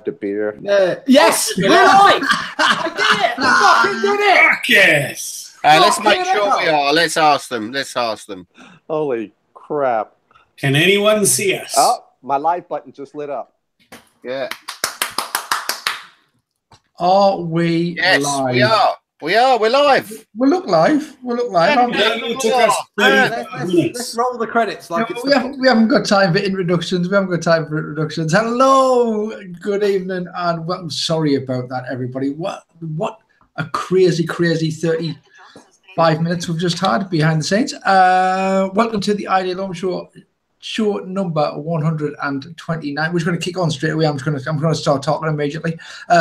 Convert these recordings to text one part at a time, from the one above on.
the beer. Yes, we're live. I did it. I fucking did it. Fuck yes. Let's make sure we are. Let's ask them. Let's ask them. Holy crap. Can anyone see us? Oh, my live button just lit up. Yeah. Are we live? We are. We are. We're live. We'll look live. We'll look live. It took us 35 minutes. Let's roll the credits. Like we haven't got time for introductions. Hello, good evening, and I'm sorry about that, everybody. What a crazy 35 minutes we've just had behind the scenes. Welcome to the Ideal Home Show number 129. We're just going to kick on straight away. I'm going to start talking immediately.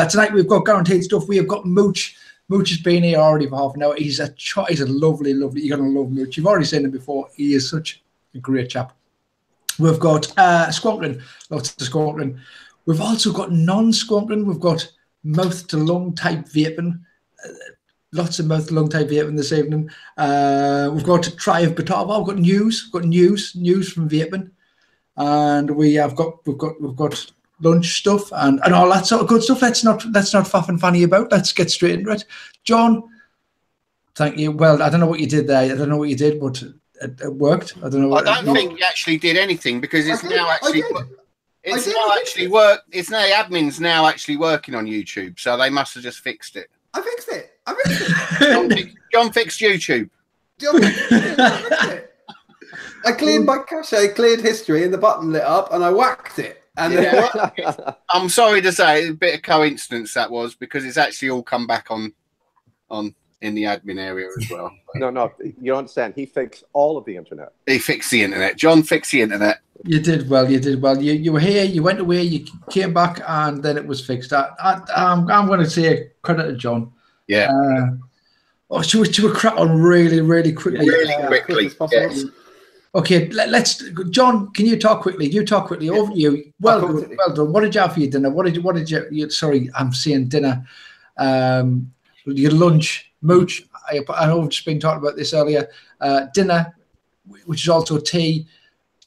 Tonight we've got guaranteed stuff. We have got Mooch. Mooch has been here already for half an hour. He's a lovely. You're going to love Mooch. You've already seen him before. He is such a great chap. We've got squonking, lots of squonking. We've also got non-squonking. We've got mouth-to-lung type vaping. Lots of mouth-to-lung type vaping this evening. We've got Try of Batava. We've got news. News from vaping, and we've got lunch stuff and all that sort of good stuff. Let's not faff and fanny about. Let's get straight into it. John, thank you. Well, I don't know what you did there. I don't know what you did, but it worked. I don't know. I don't think you actually did anything because it's now actually. It's now actually work. It's now admin's now actually working on YouTube, so they must have just fixed it. I fixed it. John fixed YouTube. I cleared my cache, cleared history, and the button lit up, and I whacked it. And I'm sorry to say, a bit of coincidence that was, because it's actually all come back on in the admin area as well. No, you don't understand. He fixed all of the internet. He fixed the internet. John fixed the internet. You did well. You were here. You went away. You came back, and then it was fixed. I'm going to say credit to John. Yeah. Should we crack on really quickly? Quickly. Yes. Okay, let's. John, can you talk quickly? You talk quickly. Over to you. Well done. What did you have for your dinner? What did you? Sorry, I'm saying dinner. Your lunch, Mooch. I know we've just been talking about this earlier. Dinner, which is also tea.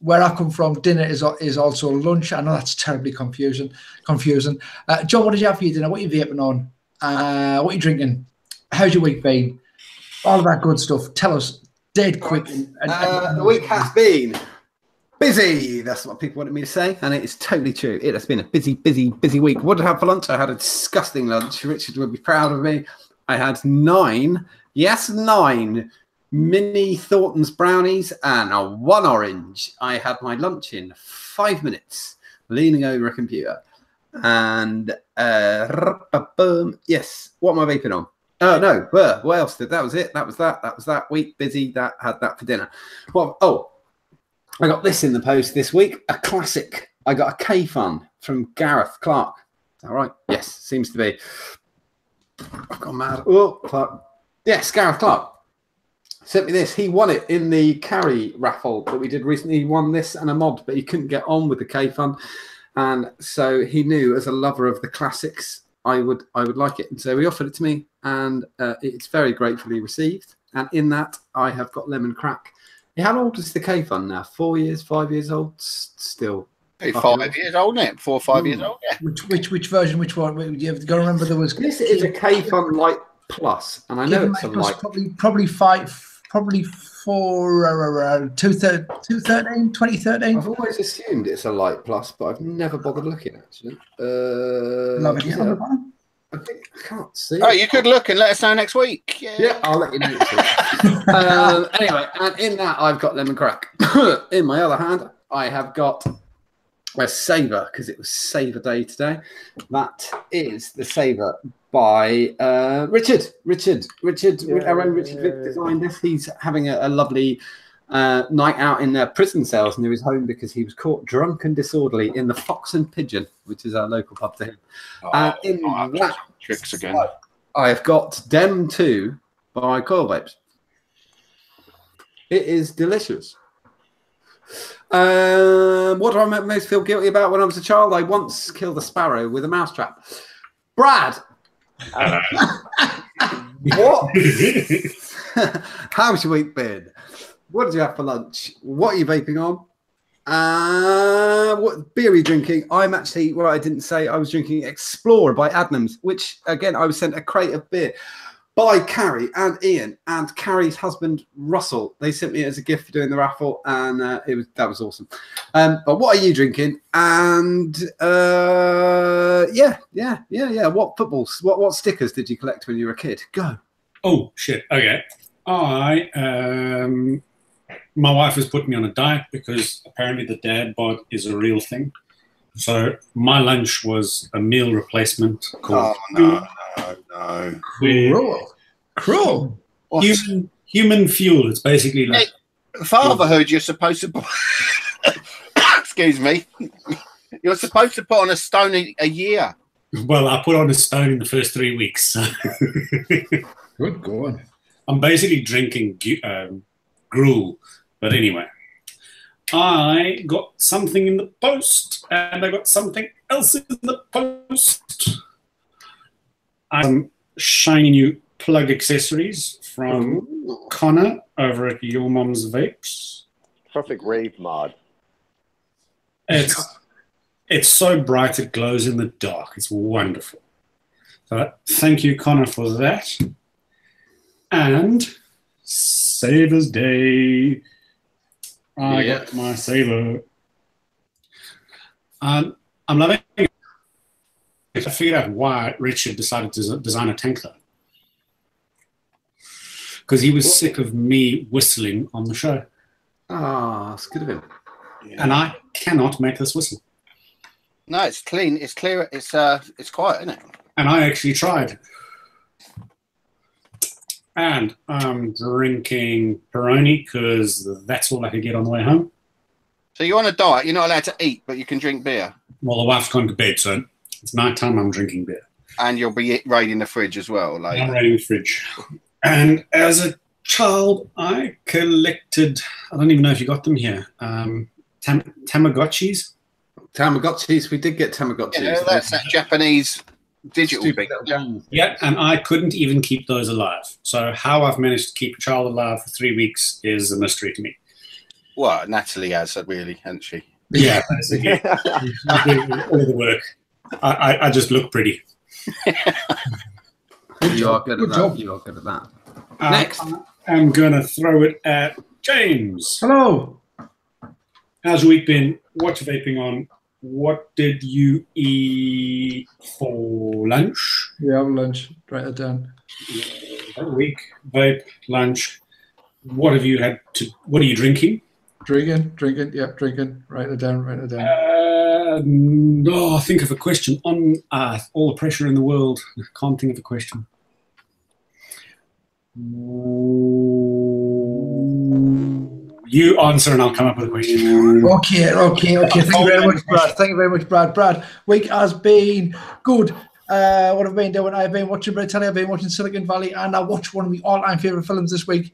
Where I come from, dinner is also lunch. I know that's terribly confusing. John, what did you have for your dinner? What are you vaping on? What are you drinking? How's your week been? All of that good stuff. Tell us. Dead quick. The week has been busy. That's what people wanted me to say, and it is totally true. It has been a busy week. What did I have for lunch? I had a disgusting lunch. Richard would be proud of me. I had 9 mini Thornton's brownies and 1 orange. I had my lunch in 5 minutes, leaning over a computer. And yes, what am I vaping on? Oh no! What else did? That was it. That was that week. Busy. That had that for dinner. Well, I got this in the post this week. A classic. I got a K-Fun from Gareth Clark. All right. Yes, seems to be. I've gone mad. Oh, Clark. Yes, Gareth Clark sent me this. He won it in the carry raffle that we did recently. He won this and a mod, but he couldn't get on with the K-Fun, and so he knew, as a lover of the classics, I would like it, and so he offered it to me, and it's very gratefully received. And in that, I have got lemon crack. How old is the K-Fun now? 4 years, 5 years old? Still 5 years old, isn't it? 4 or 5 years old. Yeah. Which version? Which one? You've got to remember there was. This is a K-Fun Light Plus, and I know it's a light. Probably for 2013. I've always assumed it's a Light Plus, but I've never bothered looking actually. I think I can't see. Oh, you could look and let us know next week. Yeah, I'll let you know next week. Anyway, and in that I've got lemon crack. In my other hand, I have got a Savour, because it was Savour Day today. That is the Savour by Richard. Our own Richard V1ck designed this. He's having a lovely night out in prison cells near his home because he was caught drunk and disorderly in the Fox and Pigeon, which is our local pub to him. In that tricks again, I've got Dem 2 by Coil Vapes. It is delicious. What do I most feel guilty about when I was a child? I once killed a sparrow with a mousetrap. Brad! What? How's your week been? What did you have for lunch? What are you vaping on? What beer are you drinking? I'm actually, well, I didn't say I was drinking Explorer by Adnams, which again, I was sent a crate of beer by Carrie and Ian and Carrie's husband Russell. They sent me it as a gift for doing the raffle, and that was awesome. But what are you drinking? And yeah. What footballs? What stickers did you collect when you were a kid? Go. Oh shit. Okay. My wife has put me on a diet because apparently the dad bod is a real thing. So my lunch was a meal replacement called no. Cruel. Human fuel. It's basically like Fatherhood. You're supposed to. Excuse me. You're supposed to put on a stone a year. Well, I put on a stone in the first 3 weeks. So. Good going. I'm basically drinking gruel. But anyway, I got something in the post, and I got something else in the post. I'm shiny new plug accessories from Connor over at Your Mom's Vapes. Perfect rave mod. It's so bright it glows in the dark. It's wonderful. So thank you, Connor, for that. And Savor's Day. I got my Savour. I'm loving it. I figured out why Richard decided to design a tank though. Because he was sick of me whistling on the show. Ah, that's good of him. Yeah. And I cannot make this whistle. No, it's clean. It's clear. It's quiet, isn't it? And I actually tried. And I'm drinking Peroni because that's all I could get on the way home. So you're on a diet. You're not allowed to eat, but you can drink beer. Well, the wife's gone to bed, so it's night time. I'm drinking beer. And you'll be raiding the fridge as well. Like I'm raiding the fridge. And as a child, I collected, I don't even know if you got them here, Tamagotchis. Tamagotchis, we did get Tamagotchis. Yeah, that's that Japanese digital thing. Yeah, and I couldn't even keep those alive. So how I've managed to keep a child alive for 3 weeks is a mystery to me. Well, Natalie has, really, hasn't she? Yeah, basically. I do all the work. I just look pretty. You are good at that. You are good at that. Next. I'm going to throw it at James. Hello. How's your week been? What's your vaping on? What did you eat for lunch? Yeah, lunch. Write it down. Week, vape, lunch. What have you had to? What are you drinking? Drinking. Yep, drinking. Write it down. No, think of a question. On all the pressure in the world, I can't think of a question. You answer and I'll come up with a question. Okay. Thank you very much, Brad. Brad, week has been good. What I've been doing, I've been watching Britannia, I've been watching Silicon Valley, and I watched one of my all-time favourite films this week,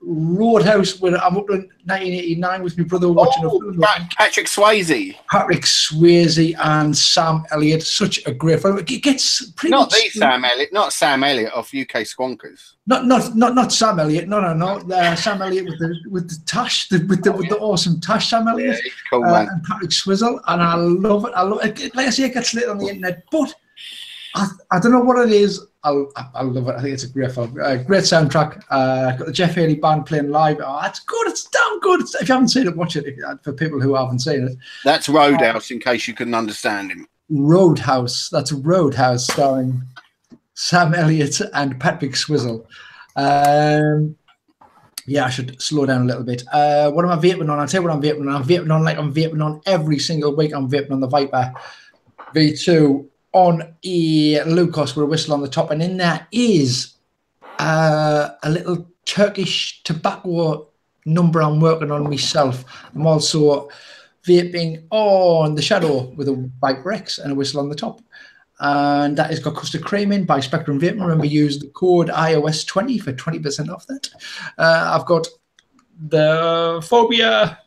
Roadhouse, where I'm up in 1989 with my brother watching a film. Patrick Swayze And Sam Elliott. Such a great film. It gets pretty not much... Sam Elliott, not Sam Elliott of UK Squonkers. Not Sam Elliott. No. Sam Elliott with the tash, with the awesome tash. Sam Elliott, yeah, cool, man. And Patrick Swizzle, and I love it. Like I say, it gets lit on the internet, but I don't know what it is. I love it. I think it's a great film. Great soundtrack. Got the Jeff Haley band playing live. Oh, it's good. It's damn good. If you haven't seen it, watch it. For people who haven't seen it, that's Roadhouse. In case you couldn't understand him, Roadhouse. That's Roadhouse, starring Sam Elliott and Patrick Swizzle. Yeah, I should slow down a little bit. What am I vaping on? I'll tell you what I'm vaping on. I'm vaping on every single week. I'm vaping on the Viper V2 on a Lucas with a whistle on the top. And in there is a little Turkish tobacco number I'm working on myself. I'm also vaping on the Shadow with a Viper X and a whistle on the top. And that has got custard cream in by Spectrum Vaping. Remember, use the code iOS20 for 20% off that. I've got the Phobia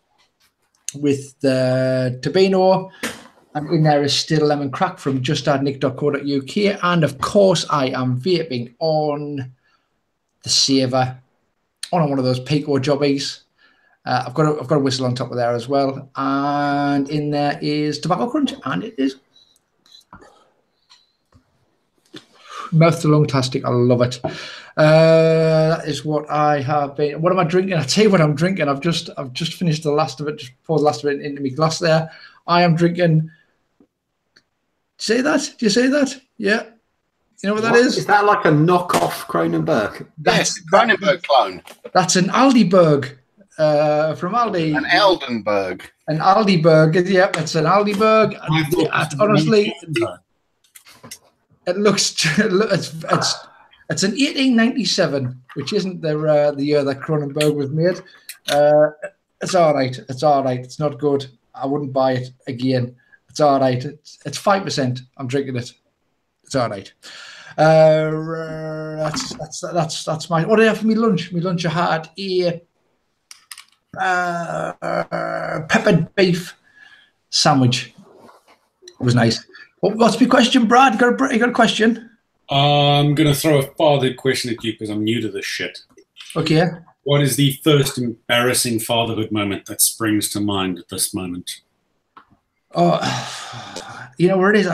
with the Tabino. And in there is still Lemon Crack from justadnick.co.uk. And of course, I am vaping on the Savour, on one of those Pico jobbies. I've got a whistle on top of there as well, and in there is tobacco crunch, and it is mouth to lung tastic. I love it. That is what I have been. What am I drinking? I'll tell you what I'm drinking. I've just finished the last of it. Just poured the last of it into my glass there. I am drinking. Say that? Do you say that? Yeah. You know what that is? Is that like a knockoff Kronenberg? Yes, Kronenberg clone. That's an Aldiberg from Aldi. An Eldenberg. An Aldiberg. Yeah, it's an Aldiberg. Honestly, it looks. It's an 1897, which isn't the year that Kronenberg was made. It's all right. It's all right. It's not good. I wouldn't buy it again. It's all right. It's 5%. I'm drinking it. It's all right. That's my. What did I have for my lunch? My lunch I had a peppered beef sandwich. It was nice. What's my question, Brad? You got a question? I'm going to throw a fatherhood question at you because I'm new to this shit. Okay. What is the first embarrassing fatherhood moment that springs to mind at this moment? Oh, you know where it is.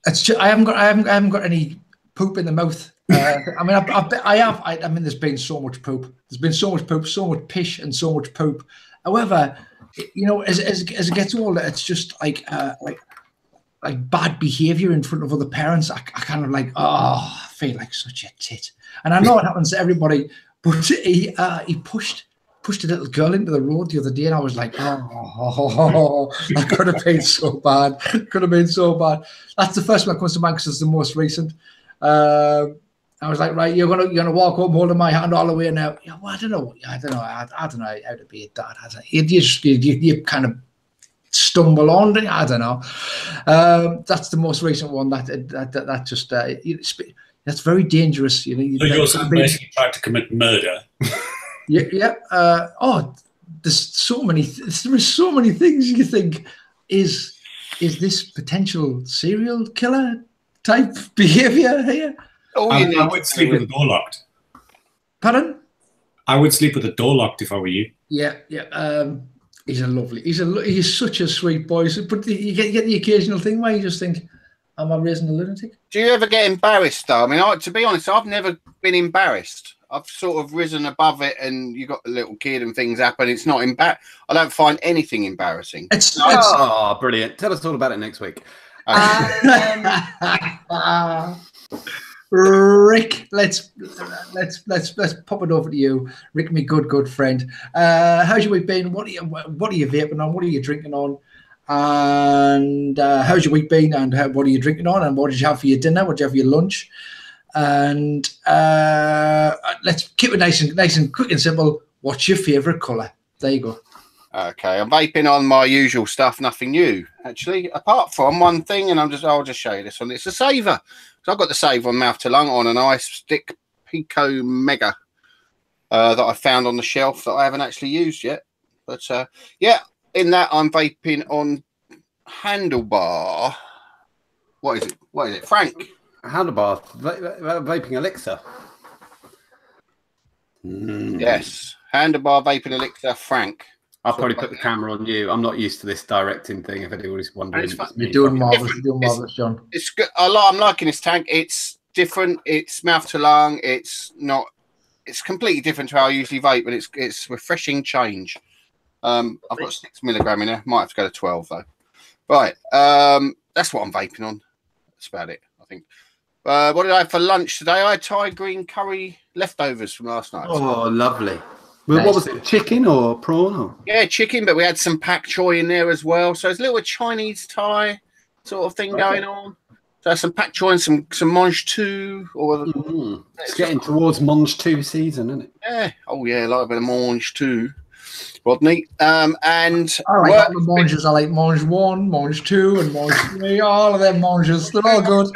It's just, I haven't got any poop in the mouth. I mean, there's been so much poop. There's been so much poop, so much pish, and so much poop. However, you know, as it gets older, it's just like bad behavior in front of other parents. I kind of like, I feel like such a tit. And I know it happens to everybody, but he pushed a little girl into the road the other day, and I was like, that could have been so bad. Could have been so bad. That's the first one that comes to mind because it's the most recent. I was like, right, you're gonna walk up holding my hand all the way now. Yeah, well, I don't know how to be a dad. You kind of stumble on. I don't know. That's the most recent one. That just that's very dangerous. You know. So you're basically trying to commit murder. Yeah. There's so many things you think is this potential serial killer type behavior here. I would sleep with the door locked. Pardon? I would sleep with the door locked if I were you. Yeah. He's such a sweet boy. But you get the occasional thing where you just think, am I raising a lunatic? Do you ever get embarrassed though? I mean, to be honest, I've never been embarrassed. I've sort of risen above it, and you got a little kid and things happen. It's not I don't find anything embarrassing. It's brilliant. Tell us all about it next week. Rick, let's pop it over to you, Rick, my good friend. How's your week been? What are you vaping on? What are you drinking on? And how's your week been? And what are you drinking on? And what did you have for your dinner? What did you have for your lunch? And let's keep it nice and quick and simple. What's your favourite colour? There you go. Okay, I'm vaping on my usual stuff, nothing new actually, apart from one thing, and I'll just show you this one. It's a Savour. So I've got the Savour mouth to lung on an ice stick Pico Mega that I found on the shelf that I haven't actually used yet. But yeah, in that I'm vaping on Handlebar. What is it? Frank. Handlebar vaping elixir. Yes, Handlebar vaping elixir Frank. I'll probably put the camera on you. I'm not used to this directing thing. If anybody's wondering, you're doing marvelous, John. It's good. I'm liking this tank. It's different. It's mouth to lung. It's not. It's completely different to how I usually vape, and it's refreshing change. I've got 6 milligram in there. Might have to go to 12 though. Right. That's what I'm vaping on. That's about it, I think. What did I have for lunch today? I had Thai green curry leftovers from last night. Oh, lovely. Well, what was it? Chicken or prawn? Or? Yeah, chicken, but we had some pak choy in there as well. So it's a little Chinese Thai sort of thing going on. So some pak choy and some mange two. It's getting towards mange two season, isn't it? Yeah. Oh yeah, like a bit of mange two, Rodney. And I like the manges. I like mange 1, mange 2, and mange 3. All of them manges, they're all good.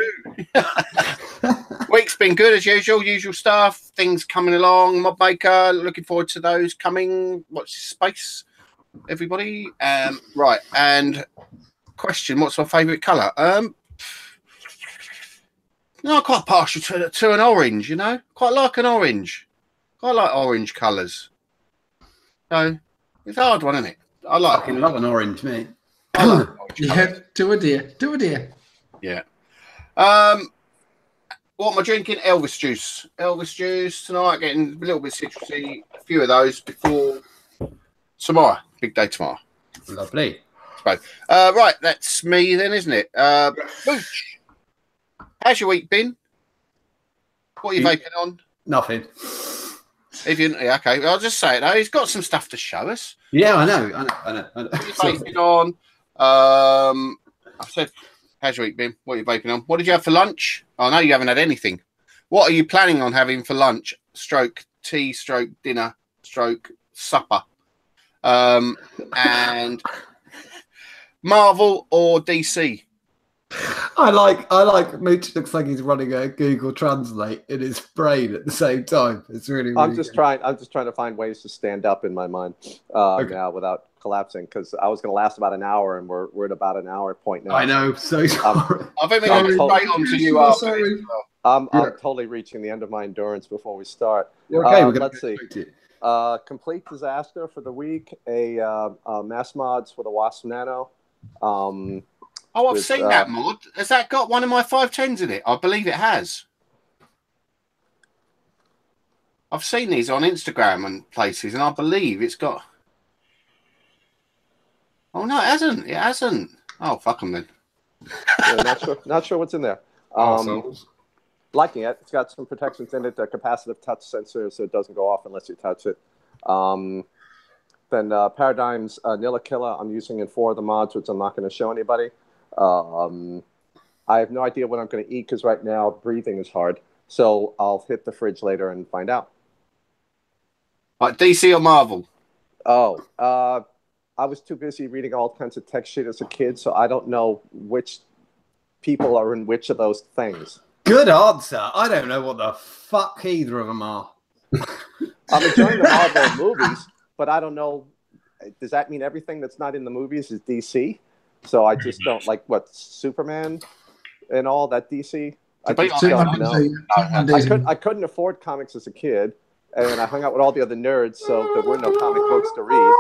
Week's been good as usual stuff. Things coming along. Mod Maker, looking forward to those coming. Watch this space, everybody. Right, and question: what's my favourite colour? No, I'm quite partial to an orange. You know, quite like an orange. Quite like orange colours. So it's a hard one, isn't it? I like. Fucking love an orange, mate. I like orange Yeah, colours. do a dear. Do a dear. Yeah. What am I drinking? Elvis juice. Elvis juice tonight. Getting a little bit citrusy. A few of those before tomorrow. Big day tomorrow. Lovely. Right, that's me then, isn't it? Mooch, how's your week been? What are you vaping on? Nothing. If you, yeah, okay, I'll just say it though. He's got some stuff to show us. Yeah, I know. What are you vaping on? I've said, how's your week been? What are you vaping on? What did you have for lunch? I know you haven't had anything. What are you planning on having for lunch? Stroke tea, stroke dinner, stroke supper, and Marvel or DC? I like Mooch looks like he's running a Google Translate in his brain at the same time. It's really I'm just good. trying to find ways to stand up in my mind Okay. now without collapsing, because I was going to last about an hour, and we're at about an hour point now. I know. So sorry. I think we're going to Sorry. straight on to you after Sorry. this as well. I'm Yeah. totally reaching the end of my endurance before we start. You're okay. We're gonna let's go see. straight to you. Complete disaster for the week. A mass mods for the Wasp Nano. Oh, I've With, seen that mod. Has that got one of my 510s in it? I believe it has. I've seen these on Instagram and places, and I believe it's got. Oh no, it hasn't. It hasn't. Oh, fuck them then. Yeah, not sure what's in there. Arseholes. Liking it. It's got some protections in it, a capacitive touch sensor, so it doesn't go off unless you touch it. Then Paradigm's Nilla Killer I'm using in 4 of the mods, which I'm not going to show anybody. I have no idea what I'm going to eat, because right now breathing is hard. So I'll hit the fridge later and find out. Like DC or Marvel? Oh, I was too busy reading all kinds of tech shit as a kid, so I don't know which people are in which of those things. Good answer. I don't know what the fuck either of them are. I'm enjoying the Marvel movies, but I don't know. Does that mean everything that's not in the movies is DC? So I just don't like what Superman and all that DC. I just don't know. I couldn't afford comics as a kid, and I hung out with all the other nerds, so there were no comic books to read.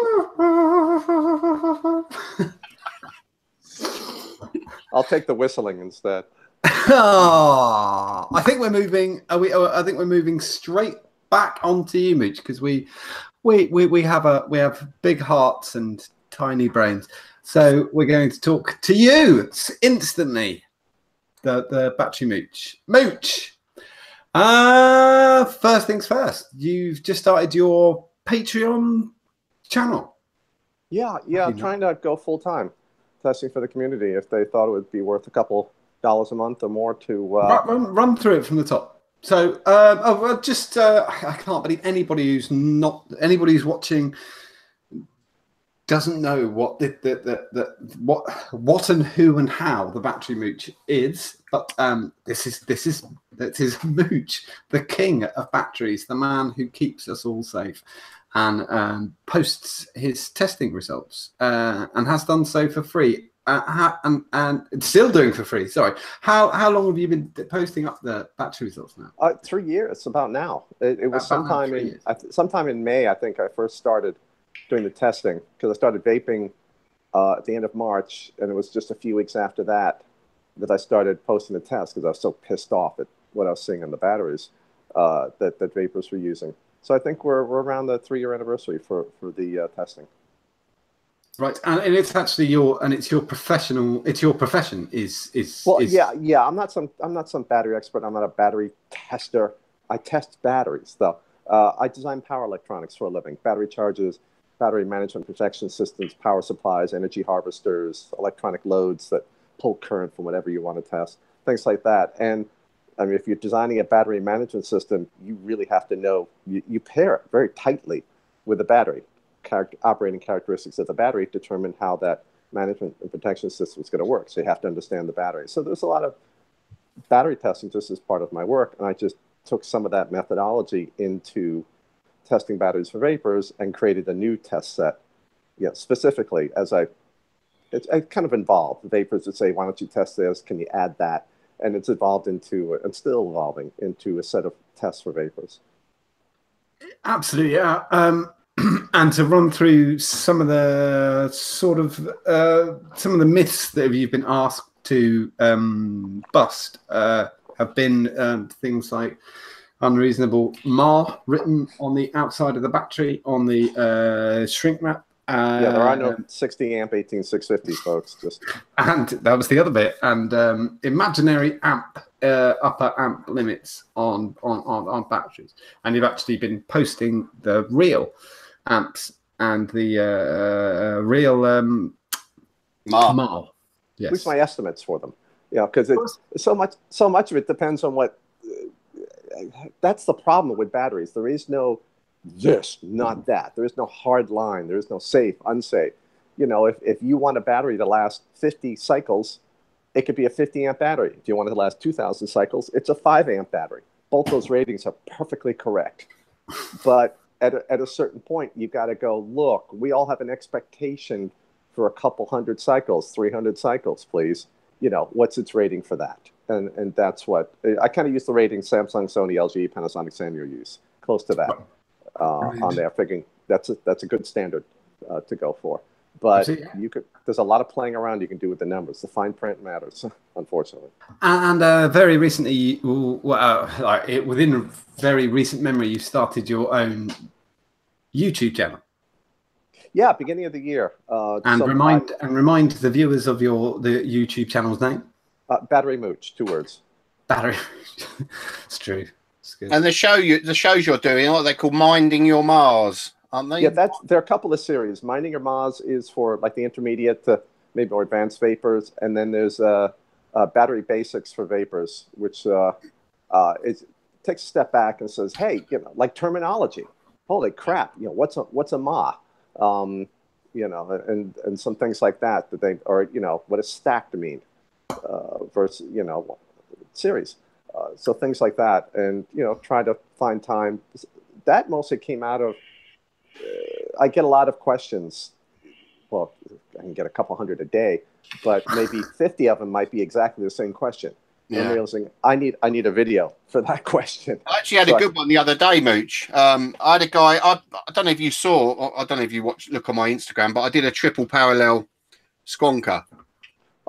I'll take the whistling instead. I think we're moving. I think we're moving straight back onto you, Mooch, because we have big hearts and tiny brains. So we're going to talk to you instantly. The Battery Mooch. Mooch. First things first. You've just started your Patreon channel. Yeah. I'm trying to go full time testing for the community. If they thought it would be worth a couple $1 a month or more to run through it from the top. So I can't believe anybody who's watching doesn't know what what and who and how the Battery Mooch is, but this is Mooch, the king of batteries, the man who keeps us all safe, and posts his testing results and has done so for free. And it's still doing for free. Sorry. How long have you been posting up the battery results now? 3 years, about now. It was sometime in May, I think I first started doing the testing, because I started vaping at the end of March, and it was just a few weeks after that I started posting the tests, because I was so pissed off at what I was seeing on the batteries that vapors were using. So I think we're around the 3-year anniversary for the testing. Right, and it's actually your profession. Yeah. I'm not some battery expert. I'm not a battery tester. I test batteries, though. I design power electronics for a living: battery chargers, battery management protection systems, power supplies, energy harvesters, electronic loads that pull current from whatever you want to test, things like that. And I mean, if you're designing a battery management system, you really have to know you pair it very tightly with the battery. Operating characteristics of the battery determine how that management and protection system is going to work. So you have to understand the battery. So there's a lot of battery testing just as part of my work, and I just took some of that methodology into testing batteries for vapors and created a new test set. Specifically it's kind of involved. The vapors would say, "Why don't you test this? Can you add that?" And it's evolved into, and still evolving into, a set of tests for vapors. Absolutely, yeah. and to run through some of the myths that you've been asked to bust have been things like unreasonable MAR written on the outside of the battery on the shrink wrap. Yeah, there are no 60 amp 18650s, folks. And that was the other bit. And imaginary amp upper amp limits on batteries. And you've actually been posting the real amps and the real MAR. Yes. At least my estimates for them. You know, because so much of it depends on what. That's the problem with batteries. There is no this, not that. There is no hard line. There is no safe, unsafe. You know, if you want a battery to last 50 cycles, it could be a 50 amp battery. If you want it to last 2,000 cycles, it's a 5 amp battery. Both those ratings are perfectly correct. But at a certain point, you've got to go, look, we all have an expectation for a couple hundred cycles, 300 cycles, please. You know, what's its rating for that? And that's what I kind of use the rating Samsung, Sony, LG, Panasonic, Sanyo use, close to that on there. Figuring that's a good standard to go for. But there's a lot of playing around you can do with the numbers. The fine print matters, unfortunately. And very recently, within a very recent memory, you started your own YouTube channel. Yeah, beginning of the year. And remind the viewers of the YouTube channel's name. Battery Mooch, 2 words. Battery. It's true. It's good. And the shows you're doing, what they call Minding Your Mars, aren't they? Yeah, there are a couple of series. Minding Your Mars is for like the intermediate to maybe more advanced vapors, and then there's Battery Basics for vapors, which it takes a step back and says, hey, you know, like terminology. Holy crap! You know, what's a Ma? You know, and some things like that or you know, what does stacked mean versus, you know, series. So things like that, and you know, try to find time. That mostly came out of I get a lot of questions. Well, I can get a couple hundred a day, but maybe 50 of them might be exactly the same question. Yeah. And realizing I need a video for that question. I actually had a good one the other day, Mooch. I had a guy. I don't know if you saw. Or I don't know if you look on my Instagram, but I did a triple parallel squonker.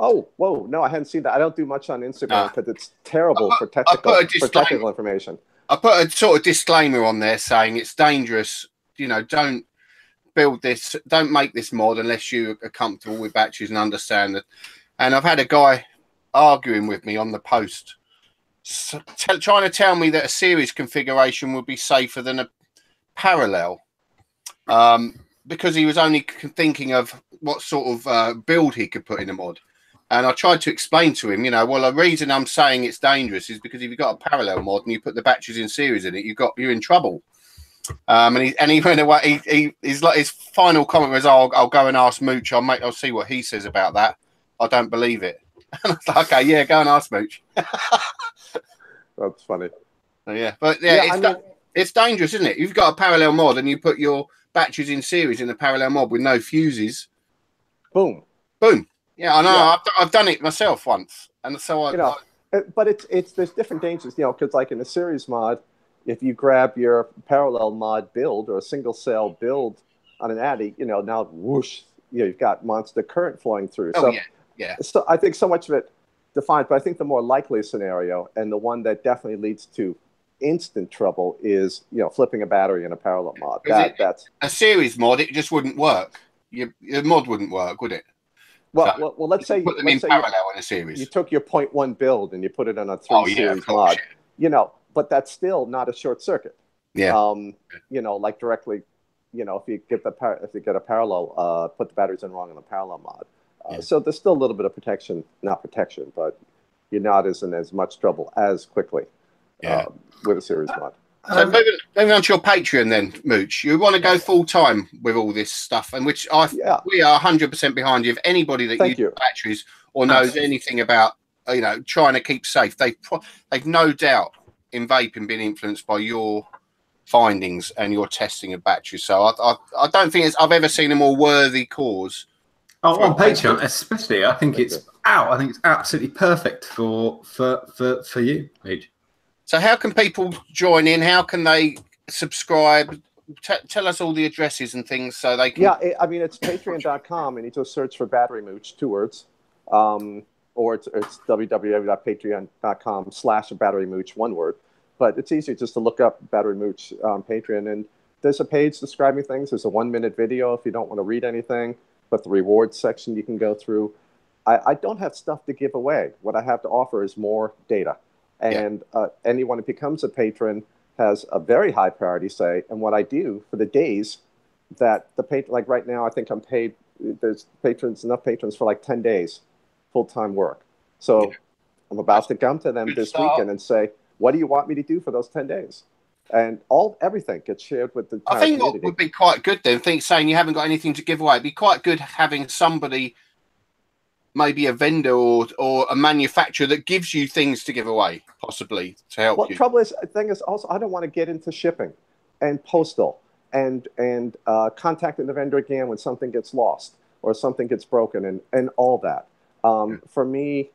Oh, whoa! No, I hadn't seen that. I don't do much on Instagram because it's terrible for technical information. I put a sort of disclaimer on there saying it's dangerous. You know, don't build this. Don't make this mod unless you are comfortable with batteries and understand it. And I've had a guy arguing with me on the post, trying to tell me that a series configuration would be safer than a parallel, because he was only thinking of what sort of build he could put in a mod. And I tried to explain to him, you know, well, the reason I'm saying it's dangerous is because if you've got a parallel mod and you put the batteries in series in it, you're in trouble. And he went away. His final comment was, "Oh, I'll go and ask Mooch. I'll see what he says about that. I don't believe it." And I was like, "Okay, yeah, go and ask Mooch." That's funny. Yeah, but yeah, it's dangerous, isn't it? You've got a parallel mod and you put your batteries in series in a parallel mod with no fuses. Boom. Boom. Yeah, I know. Yeah. I've done it myself once, and so but there's different dangers, you know, because like in a series mod, if you grab your parallel mod build or a single cell build on an Addy, you know, now whoosh, you know, you've got monster current flowing through. Oh, yeah. So I think so much of it defined, but I think the more likely scenario and the one that definitely leads to instant trouble is, you know, flipping a battery in a parallel mod. That's a series mod. It just wouldn't work. Your mod wouldn't work, would it? Well, let's say you put them in parallel in a series. You took your 0.1 build and you put it on a 3 series mod. Yeah. You know, but that's still not a short circuit. Yeah. You know, like directly, you know, if you get a parallel, put the batteries in wrong on the parallel mod. So there's still a little bit of protection, not protection, but you're not in as much trouble as quickly with a series mod. So moving on to your Patreon then, Mooch. You want to go full time with all this stuff, and we are 100% behind you. If anybody that uses batteries or knows anything about, you know, trying to keep safe, they've no doubt in vaping been influenced by your findings and your testing of batteries. So I don't think I've ever seen a more worthy cause. Oh, on Patreon especially, I think it's out. I think it's absolutely perfect for you, Mooch. So how can people join in? How can they subscribe? tell us all the addresses and things so they can. Yeah, I mean, it's patreon.com, and you just search for Battery Mooch, 2 words. Or it's www.patreon.com/Battery Mooch, 1 word. But it's easy just to look up Battery Mooch on Patreon. And there's a page describing things. There's a 1-minute video if you don't want to read anything. But the rewards section you can go through. I don't have stuff to give away. What I have to offer is more data. And anyone who becomes a patron has a very high priority say. And what I do for the days that like right now, I think I'm paid, there's enough patrons for like 10 days, full-time work. So I'm about to come to them this weekend and say, what do you want me to do for those 10 days? And everything gets shared with the entire I think community. what would be quite good then, saying you haven't got anything to give away, it'd be quite good having somebody, maybe a vendor or a manufacturer that gives you things to give away, possibly to help you. The thing is also, I don't want to get into shipping and postal and contacting the vendor again when something gets lost or something gets broken and all that. For me,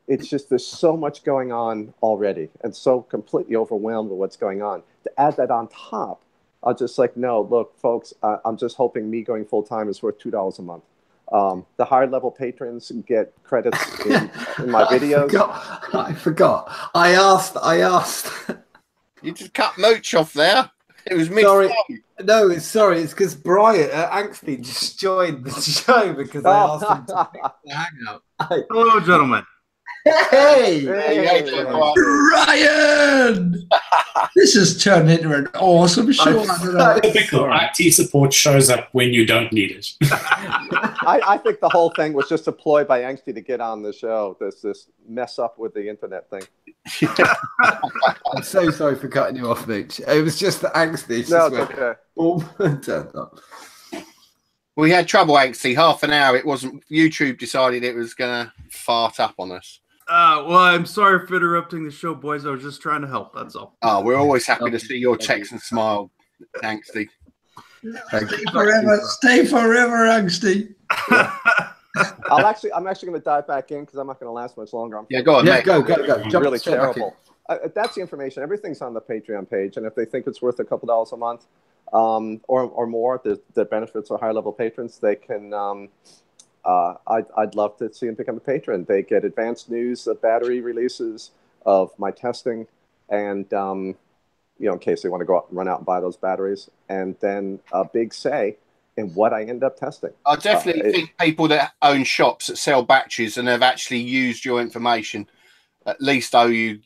it's just there's so much going on already and so completely overwhelmed with what's going on. To add that on top, I'll just like, no, look, folks, I'm just hoping me going full-time is worth $2 a month. The higher level patrons get credits in my videos. I forgot. I asked. You just cut Mooch off there. It was me. Sorry. No, it's because Brian Angsty just joined the show because I asked him to pick the hangout. Hello, gentlemen. Hey, Ryan! This has turned into an awesome show. Typical IT support shows up when you don't need it. I think the whole thing was just a ploy by Angsty to get on the show. This mess up with the internet thing. I'm so sorry for cutting you off, Mooch. It was just the Angsty. No, it's okay. Turned up. We had trouble, Angsty. Half an hour. It wasn't. YouTube decided it was going to fart up on us. Well, I'm sorry for interrupting the show, boys. I was just trying to help. That's all. Oh, we're always happy to see your checks and smile, Angsty. Stay forever, Angsty. I'm actually going to dive back in because I'm not going to last much longer. Go on, mate. Go. I'm really terrible. That's the information. Everything's on the Patreon page, and if they think it's worth a couple dollars a month or more, the benefits are higher level patrons. They can. I'd love to see them become a patron. They get advanced news of battery releases, of my testing, and in case they want to go out and run out and buy those batteries, and then a big say in what I end up testing. I definitely think people that own shops that sell batteries and have actually used your information at least owe you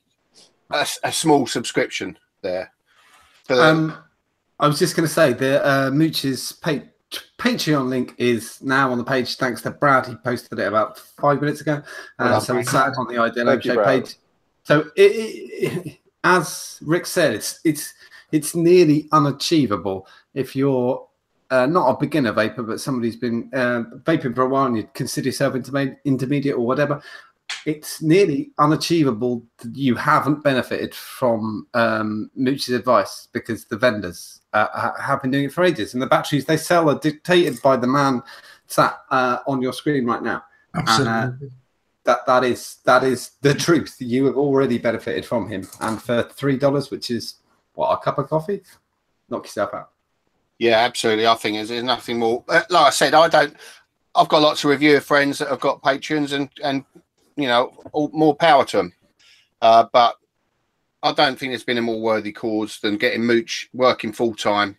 a small subscription there. I was just going to say the Mooch's Patreon link is now on the page thanks to Brad. He posted it about 5 minutes ago. So it's that on the Ideal Show page. So as Rick said, it's nearly unachievable if you're not a beginner vapor, but somebody who's been vaping for a while and you consider yourself intermediate or whatever. It's nearly unachievable that you haven't benefited from Mooch's advice because the vendors have been doing it for ages, and the batteries they sell are dictated by the man sat on your screen right now. Absolutely. That is the truth. You have already benefited from him, and for $3, which is a cup of coffee, knock yourself out. Yeah, absolutely. I think there's nothing more. Like I said, I've got lots of reviewer friends that have got patrons, and more power to them. But I don't think there's been a more worthy cause than getting Mooch working full time.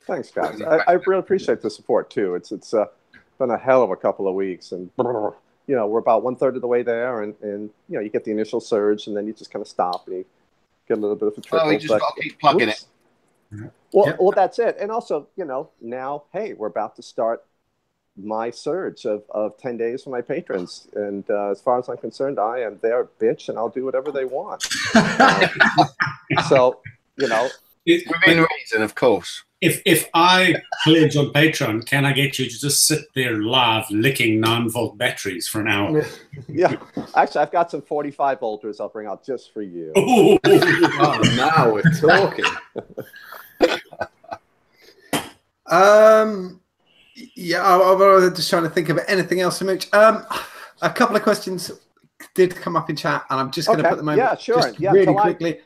Thanks, guys. I really appreciate the support too. It's been a hell of a couple of weeks, and we're about 1/3 of the way there, and you get the initial surge, and then you just kind of stop and you get a little bit of a trickle. Oh, you just got to keep plugging it. Well, that's it. And also, now, hey, we're about to start my surge of 10 days for my patrons. And as far as I'm concerned, I am their bitch, and I'll do whatever they want. So, within reason, of course. If I pledge on Patreon, can I get you to just sit there live licking 9-volt batteries for an hour? Yeah. Actually, I've got some 45 volters I'll bring out just for you. Oh, now we're talking. Yeah, I was just trying to think of anything else, Mooch. A couple of questions did come up in chat, and I'm just going to put them over sure. really quickly.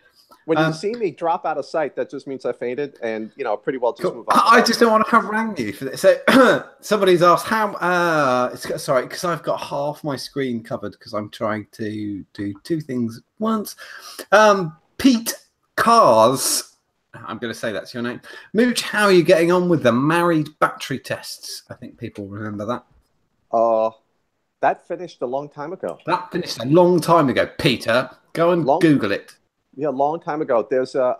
When you see me drop out of sight, that just means I fainted, and pretty well just move on. I just don't want to harangue you for this. So somebody's asked how. Sorry, because I've got half my screen covered because I'm trying to do two things at once. Pete Cars, I'm going to say that's your name. Mooch, how are you getting on with the married battery tests? I think people remember that. That finished a long time ago. That finished a long time ago. Peter, go and Google it. Yeah, a long time ago.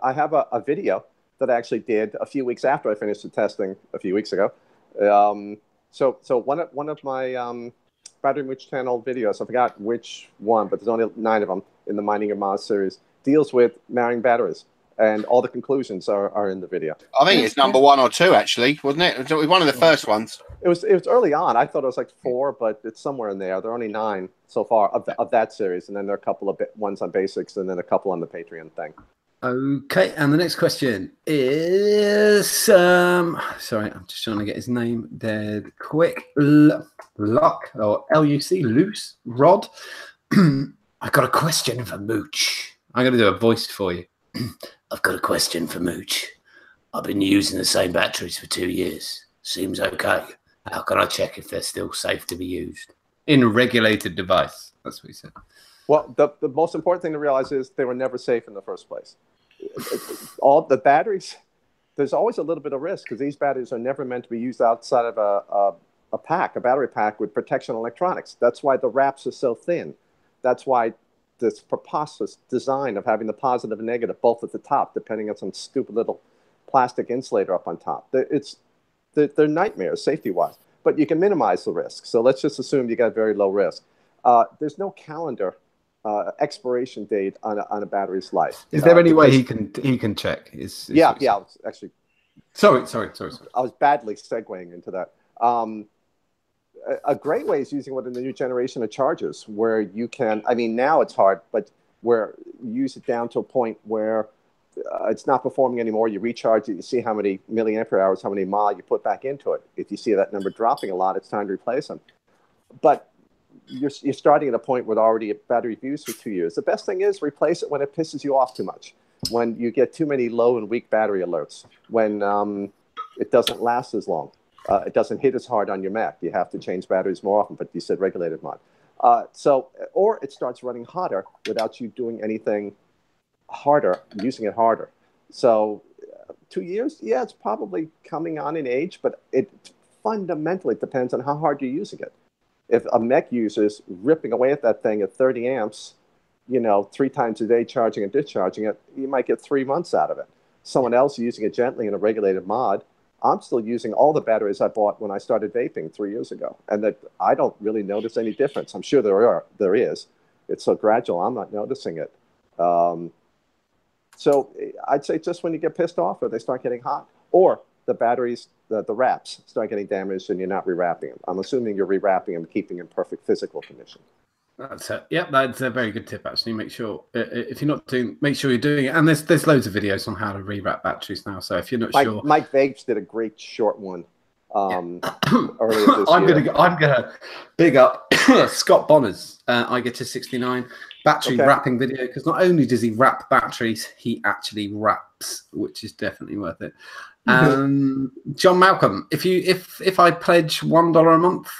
I have a video that I actually did a few weeks after I finished the testing a few weeks ago. So one of my Battery Mooch channel videos, I forgot which one, but there's only 9 of them in the Mining Your Mars series, deals with marrying batteries, and all the conclusions are in the video. I think it's number 1 or 2, actually, wasn't it? It was one of the first ones. It was early on. I thought it was like 4, but it's somewhere in there. There are only 9 so far of that series, and then there are a couple of ones on basics, and then a couple on the Patreon thing. Okay, and the next question is sorry, I'm just trying to get his name there quick. Luck or Luc loose Rod. I got a question for Mooch. I'm gonna do a voice for you. I've got a question for Mooch. I've been using the same batteries for 2 years. Seems okay. How can I check if they're still safe to be used in a regulated device? That's what he said. Well, the most important thing to realize is they were never safe in the first place. All the batteries, there's always a little bit of risk because these batteries are never meant to be used outside of a battery pack with protection electronics. That's why the wraps are so thin. That's why this preposterous design of having the positive and negative both at the top, depending on some stupid little plastic insulator up on top. They're nightmares safety-wise, but you can minimize the risk. So let's just assume you got very low risk. There's no calendar expiration date on a battery's life. Is there any way he can check? Yeah. I was actually. Sorry. I was badly segueing into that. A great way is using one of the new generation of chargers, where you can. I mean, now it's hard, but where you use it down to a point where it's not performing anymore. You recharge it. You see how many milliampere hours, how many mile you put back into it. If you see that number dropping a lot, it's time to replace them. But you're starting at a point with already a battery used for 2 years. The best thing is replace it when it pisses you off too much, when you get too many low and weak battery alerts, when it doesn't last as long, it doesn't hit as hard on your Mac. You have to change batteries more often, but you said regulated mod. Or it starts running hotter without you doing anything harder, using it harder. So 2 years, yeah, it's probably coming on in age, but it fundamentally depends on how hard you're using it. If a mech user's ripping away at that thing at 30 amps, 3 times a day charging and discharging it, you might get 3 months out of it. Someone else using it gently in a regulated mod, I'm still using all the batteries I bought when I started vaping 3 years ago, and that I don't really notice any difference. I'm sure there is. It's so gradual, I'm not noticing it. So I'd say just when you get pissed off or they start getting hot, or the batteries, the wraps start getting damaged and you're not rewrapping them. I'm assuming you're rewrapping them, keeping in perfect physical condition. That's a very good tip, actually. Make sure if you're not doing, make sure you're doing it. And there's loads of videos on how to rewrap batteries now. So if you're not sure, Mike Vapes did a great short one earlier this year. I'm gonna big up Scott Bonner's I Get to 69 battery wrapping video, because not only does he wrap batteries, he actually wraps, which is definitely worth it. John Malcolm, if I pledge $1 a month,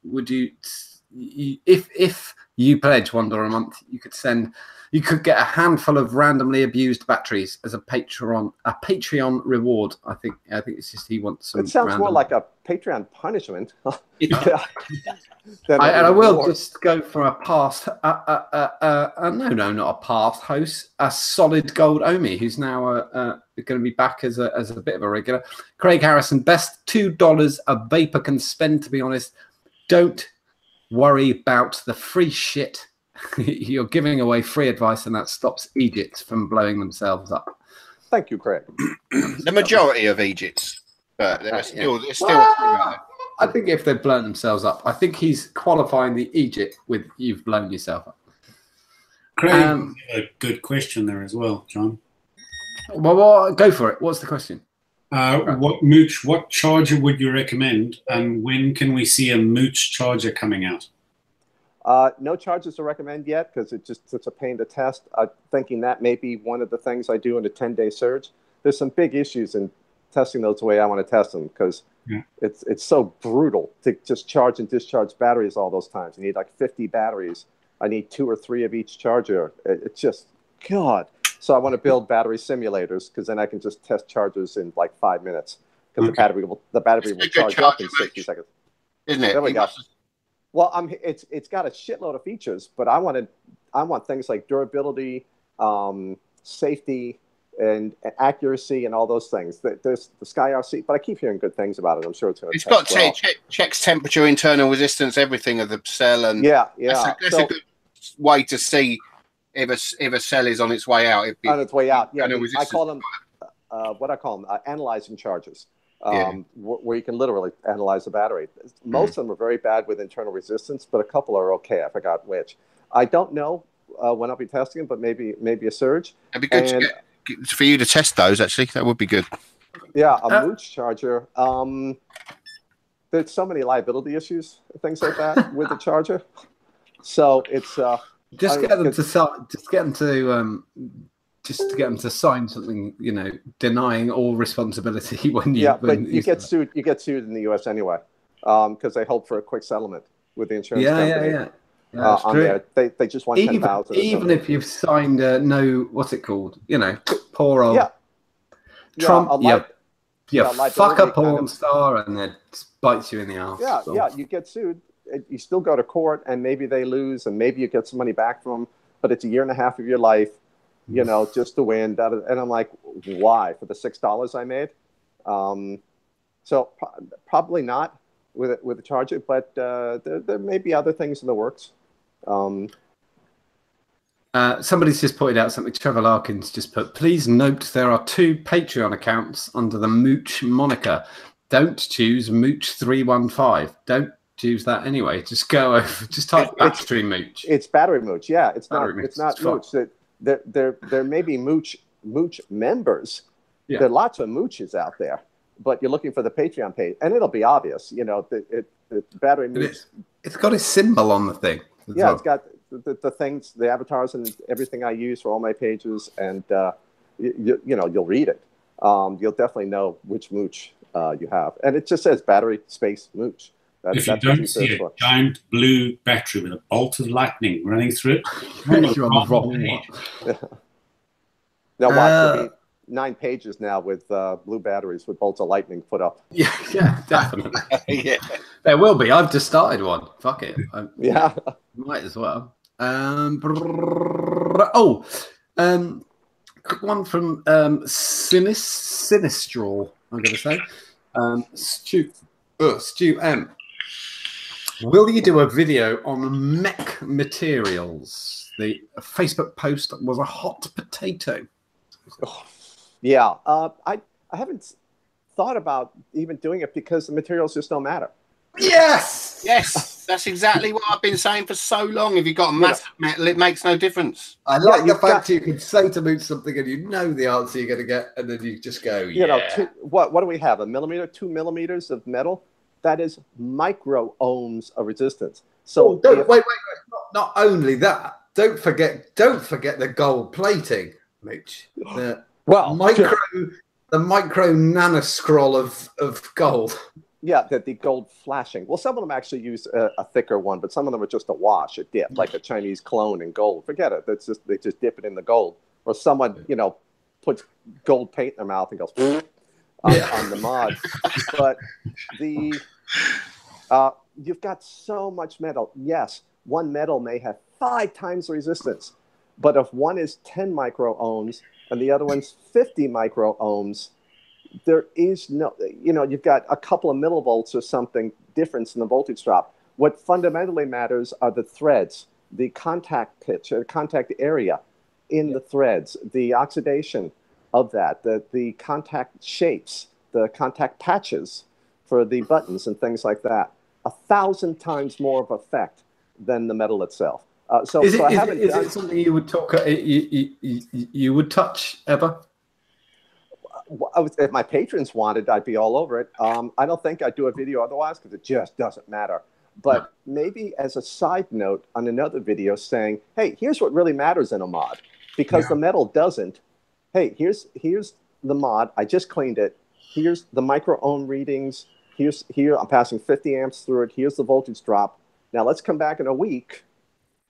would you? If you pledge $1 a month, you could get a handful of randomly abused batteries as a Patreon reward. I think it's just he wants some. It sounds more like a Patreon punishment. I will just go for a past. No, not a past host. A solid gold Omi, who's now going to be back as a bit of a regular. Craig Harrison, best $2 a vapor can spend. To be honest, don't worry about the free shit. You're giving away free advice, and that stops Egypt from blowing themselves up. Thank you, Craig. The majority of Egypts, but they're still. I think if they've blown themselves up, I think he's qualifying the Egypt with "you've blown yourself up." Craig, a good question there as well, John. Well, go for it. What's the question? What charger would you recommend, and when can we see a Mooch charger coming out? No charges to recommend yet because it's a pain to test. Thinking that may be one of the things I do in a 10-day surge. There's some big issues in testing those the way I want to test them because it's so brutal to just charge and discharge batteries all those times. You need like 50 batteries. I need 2 or 3 of each charger. It's just, God. So I want to build battery simulators because then I can just test chargers in like 5 minutes because the battery will charge up in 60 seconds. Isn't it? There we go. Well, it's got a shitload of features, but I want things like durability, safety, and accuracy, and all those things. There's the Sky RC, but I keep hearing good things about it. I'm sure it's going to. It's got checks temperature, internal resistance, everything of the cell, and that's a good way to see if a cell is on its way out. On its way out, yeah. I call them analyzing charges. Where you can literally analyze the battery. Most of them are very bad with internal resistance, but a couple are okay. I forgot which. I don't know when I'll be testing them, but maybe a surge. It'd be good for you to test those, actually. That would be good. Yeah, a Mooch charger. There's so many liability issues, things like that with the charger. So it's just get them to sign something, denying all responsibility when you. Yeah, but you get sued. You get sued in the U.S. anyway, because they hope for a quick settlement with the insurance company. Yeah, on there, they just want 10,000. Even if you've signed what's it called? Poor old Trump. Fuck a porn star, and then bites you in the ass. Yeah, yeah, you get sued. You still go to court, and maybe they lose, and maybe you get some money back from them. But it's a year and a half of your life. Just to win. And I'm like, why? For the $6 I made? So probably not with the charger, but there may be other things in the works. Somebody's just pointed out something. Trevor Larkins just put, please note there are 2 Patreon accounts under the Mooch moniker. Don't choose Mooch 315. Don't choose that anyway. Just go over. Just type Battery Mooch. It's Battery Mooch. Yeah, it's not Mooch. There may be Mooch members. Yeah. There are lots of Mooches out there, but you're looking for the Patreon page, and it'll be obvious. The Battery Mooch. It's got a symbol on the thing. Yeah, it's got the things, the avatars, and everything I use for all my pages, and you'll read it. You'll definitely know which Mooch you have, and it just says Battery Space Mooch. If you don't see a giant blue battery with a bolt of lightning running through it, you're on the wrong one. Now watch, there'll be 9 pages now with blue batteries with bolts of lightning put up. Yeah, definitely. There will be. I've just started one. Fuck it. Might as well. Quick one from Sinistral, I'm going to say. Stu M. Will you do a video on mech materials? The Facebook post was a hot potato. Yeah, I haven't thought about even doing it because the materials just don't matter. Yes, that's exactly what I've been saying for so long. If you've got a massive metal, it makes no difference. I like the fact you can say to Mooch something and you know the answer you're going to get, and then you just go, what do we have? 1 millimeter, 2 millimeters of metal? That is micro ohms of resistance. So wait. Not only that, don't forget the gold plating, Mooch. The micro nanoscroll of gold. Yeah, the gold flashing. Well, some of them actually use a thicker one, but some of them are just a wash, a dip, like a Chinese clone in gold. Forget it. They just dip it in the gold. Or someone, puts gold paint in their mouth and goes on the mod. But you've got so much metal. Yes, one metal may have 5 times the resistance, but if one is 10 micro ohms and the other one's 50 micro ohms, there is no, you've got a couple of millivolts or something difference in the voltage drop. What fundamentally matters are the threads, the contact pitch, or contact area in the threads, the oxidation of that, the contact shapes, the contact patches for the buttons and things like that. 1,000 times more of effect than the metal itself. Is it something you would talk? You would touch ever? If my patrons wanted, I'd be all over it. I don't think I'd do a video otherwise because it just doesn't matter. but maybe as a side note on another video saying, hey, here's what really matters in a mod, because the metal doesn't. Hey, here's the mod. I just cleaned it. Here's the micro ohm readings. Here I'm passing 50 amps through it. Here's the voltage drop. Now let's come back in a week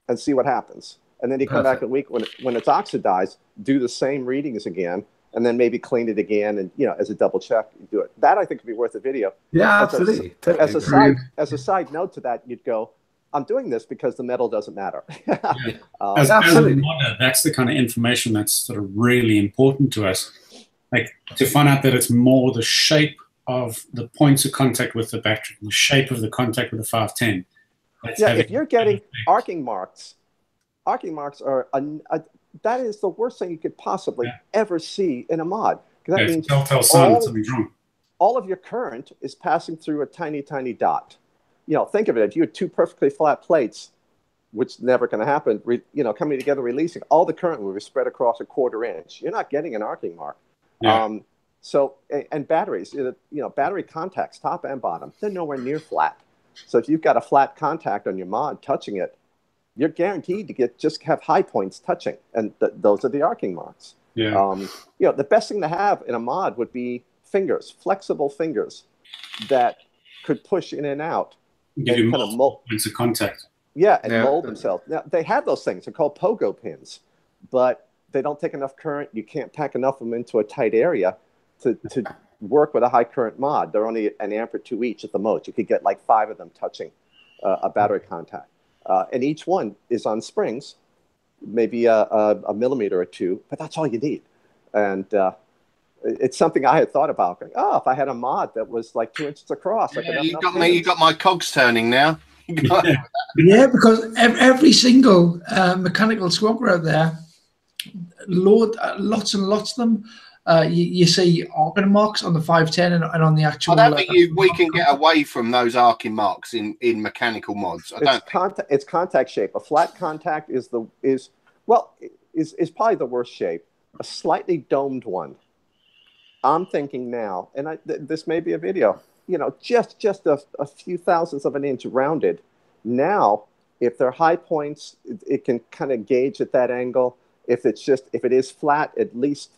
and see what happens. And then you come back in a week when it's oxidized, do the same readings again, and then maybe clean it again, and as a double check, you do it. That I think would be worth a video. Yeah, absolutely. As a side note to that, you'd go, I'm doing this because the metal doesn't matter. As a modder, that's the kind of information that's sort of really important to us. Like to find out that it's more the shape of the points of contact with the battery, the shape of the contact with the 510. If you're getting arcing marks are that is the worst thing you could possibly ever see in a mod. Because that means telltale sign that something's wrong. All of your current is passing through a tiny, tiny dot. Think of it. If you had two perfectly flat plates, which is never going to happen, coming together, releasing, all the current will be spread across a 1/4 inch. You're not getting an arcing mark. Yeah. And batteries, battery contacts, top and bottom, they're nowhere near flat. So if you've got a flat contact on your mod touching it, you're guaranteed to just have high points touching, and those are the arcing marks. Yeah. The best thing to have in a mod would be fingers, flexible fingers that could push in and out. Give you multiple points of contact. Yeah, and mold themselves. Now, they have those things. They're called pogo pins, but they don't take enough current. You can't pack enough of them into a tight area to work with a high current mod. They're only an amp or 2 each at the most. You could get like 5 of them touching a battery contact. And each one is on springs, maybe a millimeter or 2, but that's all you need. And it's something I had thought about. Going, if I had a mod that was like 2 inches across. You got my cogs turning now. Yeah, because every single mechanical smoker out there, lots and lots of them, you see arcing marks on the 510 and on the actual. I don't think we can get away from those arcing marks in mechanical mods. It's contact shape. A flat contact is probably the worst shape. A slightly domed one. I'm thinking now, and this may be a video. Just a few thousandths of an inch rounded. Now, if they're high points, it can kind of gauge at that angle. If it is flat, at least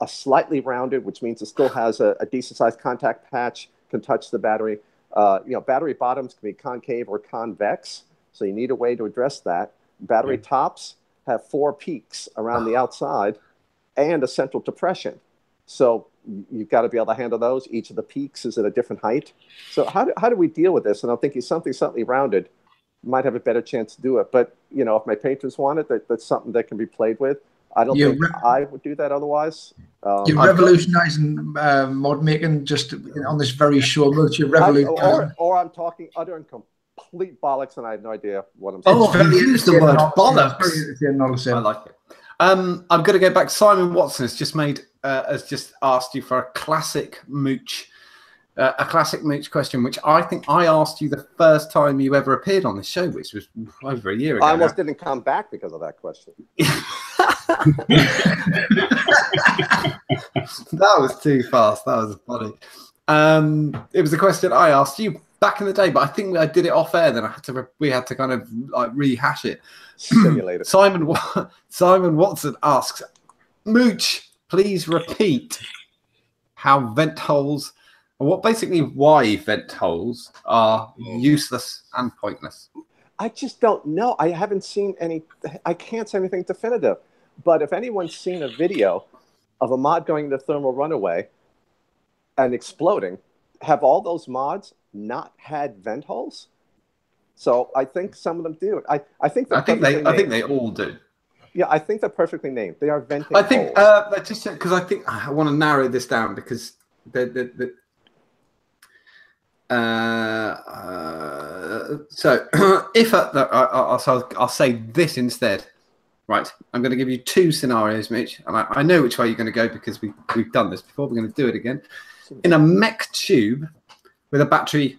a slightly rounded, which means it still has a decent sized contact patch, can touch the battery. Battery bottoms can be concave or convex, so you need a way to address that. Battery tops have 4 peaks around the outside and a central depression. So you've got to be able to handle those. Each of the peaks is at a different height. So how do we deal with this? And I'm thinking something slightly rounded might have a better chance to do it. But, if my patrons want it, that's something that can be played with. I don't think I would do that otherwise. You're revolutionizing mod making just on this very short note. You're revolutionizing. Or I'm talking utter and complete bollocks, and I have no idea what I'm saying. Oh, you used the word bollocks. I like it. I'm going to go back. Simon Watson has just asked you for a classic mooch question, which I think I asked you the first time you ever appeared on the show, which was over a year ago. I almost didn't come back because of that question. That was too fast. That was funny. It was a question I asked you back in the day, but I think I did it off air. Then we had to kind of like rehash it. Simulate it. Simon Watson asks, Mooch, please repeat how vent holes, or why vent holes are useless and pointless. I just don't know. I haven't seen any. I can't say anything definitive. But if anyone's seen a video of a mod going into thermal runaway and exploding, have all those mods not had vent holes? So I think some of them do. I think they all do. Yeah, I think they're perfectly named. They are venting. I think just because I think I want to narrow this down because so if I'll say this instead. Right, I'm going to give you 2 scenarios, Mitch, and I know which way you're going to go because we've done this before. We're going to do it again. In a mech tube with a battery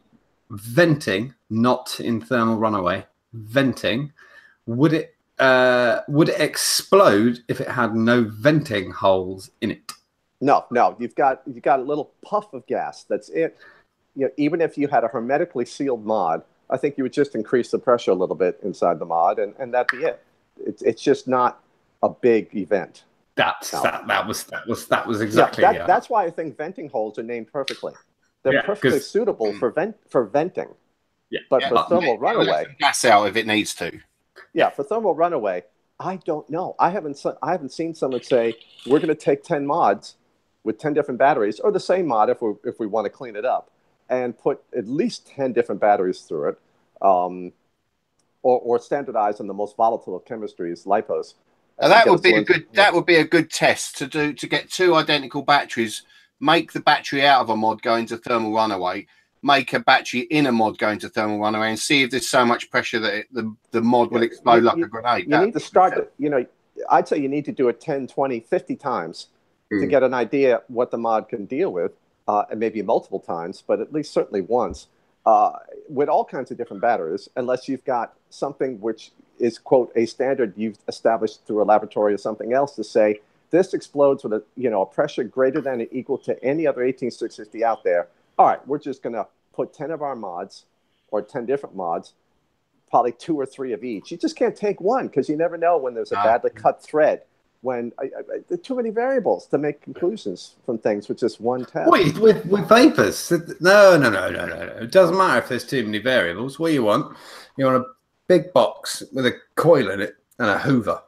venting, not in thermal runaway, venting, would it explode if it had no venting holes in it? No. You've got a little puff of gas. That's it. Even if you had a hermetically sealed mod I think you would just increase the pressure a little bit inside the mod, and that'd be it. It's just not a big event. That was exactly That's why I think venting holes are named perfectly. They're perfectly suitable for venting. Yeah. But for thermal runaway, gas out if it needs to. Yeah, for thermal runaway, I don't know. I haven't seen someone say we're going to take 10 mods with 10 different batteries, or the same mod if we want to clean it up, and put at least 10 different batteries through it, or standardize on the most volatile of chemistries, lipos. Now that would be a good test to get 2 identical batteries, make the battery out of a mod go into thermal runaway, make a battery in a mod go into thermal runaway, and see if there's so much pressure that the mod will explode like a grenade. You need to start it. You know, I'd say you need to do it 10, 20, 50 times to get an idea what the mod can deal with, and maybe multiple times, but at least certainly once, with all kinds of different batteries, unless you've got something which is, quote, a standard you've established through a laboratory or something else to say, this explodes with a pressure greater than or equal to any other 18650 out there. All right, we're just going to put 10 of our mods, or 10 different mods, probably 2 or 3 of each. You just can't take one, because you never know when there's a badly cut thread. When there are too many variables to make conclusions from things with just one test. Wait, with vapors? No. It doesn't matter if there's too many variables. What you want a big box with a coil in it and a hoover,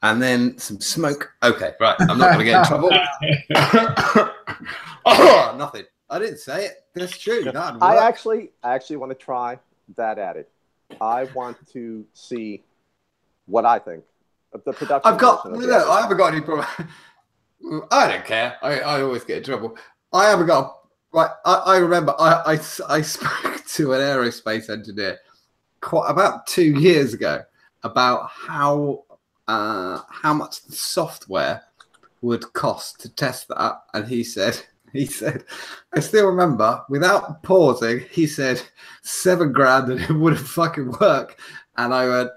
and then some smoke. Okay, right. I'm not going to get in trouble. Oh, nothing. I didn't say it. That's true. I actually want to try that at it. I want to see what I think of the production. I haven't got any problem. I don't care. I always get in trouble. I haven't got. Right. I remember I spoke to an aerospace engineer about 2 years ago about how much the software would cost to test that, and he said, I still remember, without pausing, he said $7,000 and it wouldn't fucking work. And I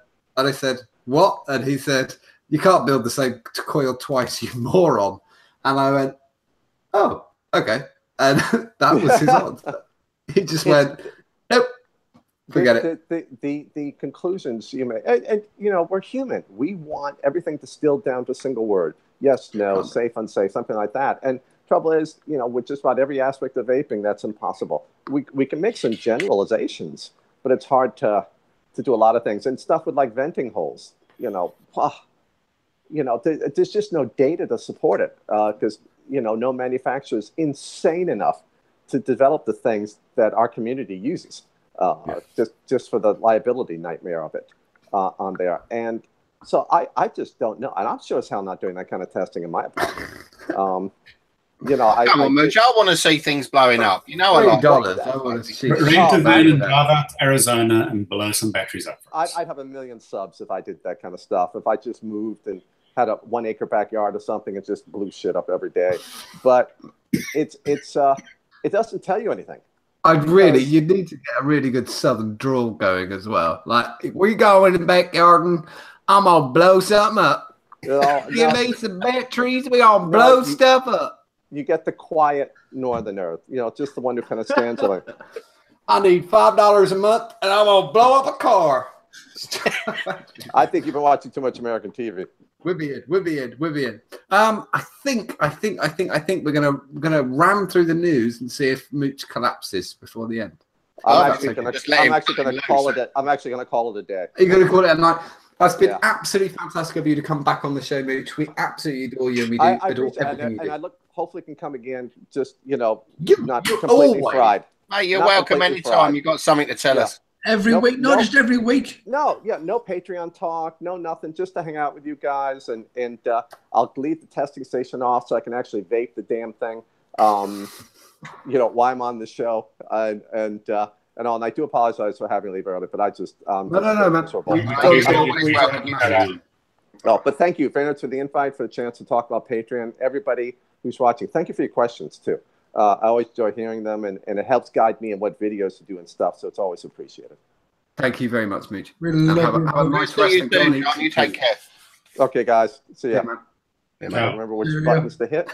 said, what? And he said, you can't build the same coil twice, you moron. And I went, oh, okay. And that was his answer. He just went, nope, forget it. The conclusions you make, and we're human. We want everything distilled down to a single word. Yes, no, safe, unsafe, something like that. And trouble is, with just about every aspect of vaping, that's impossible. We can make some generalizations, but it's hard to do a lot of things. And stuff with like venting holes, there's just no data to support it, because no manufacturer is insane enough to develop the things that our community uses, just for the liability nightmare of it on there. And so I just don't know, and I'm sure as hell not doing that kind of testing in my apartment. Come on, Mooch. I want to see things blowing up. I like $3. I want to see. Rent a van in Brava, Arizona, and blow some batteries up. I'd have 1 million subs if I did that kind of stuff. If I just moved and had a 1 acre backyard or something and just blew shit up every day. But it doesn't tell you anything. You need to get a really good southern drawl going as well. Like, we go in the backyard and I'm gonna blow something up. Give me some batteries, we gonna blow stuff up. You get the quiet northerner, just the one who kind of stands like, I need $5 a month and I'm gonna blow up a car. I think you've been watching too much American TV. We'll be in. I think we're gonna ram through the news and see if Mooch collapses before the end. I'm actually gonna call it a day. Are you gonna call it a night? That's been absolutely fantastic of you to come back on the show, Mooch. We absolutely adore you. And we adore everything you do. And I hopefully can come again, just, not completely fried. Mate, you're welcome anytime. You've got something to tell us. Every week, not just every week. No Patreon talk, no nothing, just to hang out with you guys. And I'll leave the testing station off so I can actually vape the damn thing, while I'm on the show. And I do apologize for having to leave early, but I just no, man. But thank you very much for the invite, for the chance to talk about Patreon. Everybody who's watching, thank you for your questions too. I always enjoy hearing them, and it helps guide me in what videos to do and stuff. So it's always appreciated. Thank you very much, Mooch. Have a nice rest of the day. You take care. Okay, guys. See ya. Yeah, man. Remember which buttons to hit.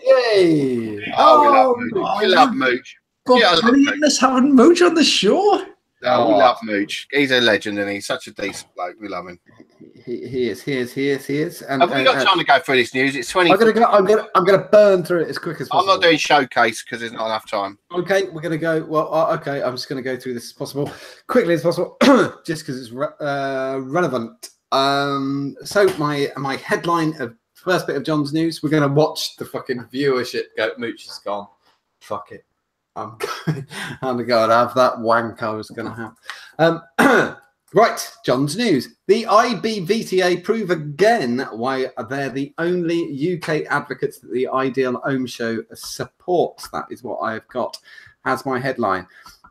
Yay! We love Mooch. But Yeah, I love brilliant us having Mooch on the show. Oh, we love Mooch. He's a legend, and he's such a decent bloke. We love him. He is. And have we got time to go through this news? It's 20. I'm gonna burn through it as quick as possible. I'm not doing showcase because there's not enough time. Okay, we're gonna go. Well, okay, I'm just gonna go through this as possible, quickly as possible, just because it's relevant. So my headline of first bit of John's news. We're gonna watch the fucking viewership go. Mooch is gone. Fuck it. I'm gonna go and have that wank I was gonna have. Right, John's news. The IBVTA prove again why they're the only UK advocates that the Ideal Home Show supports. That is what I've got as my headline.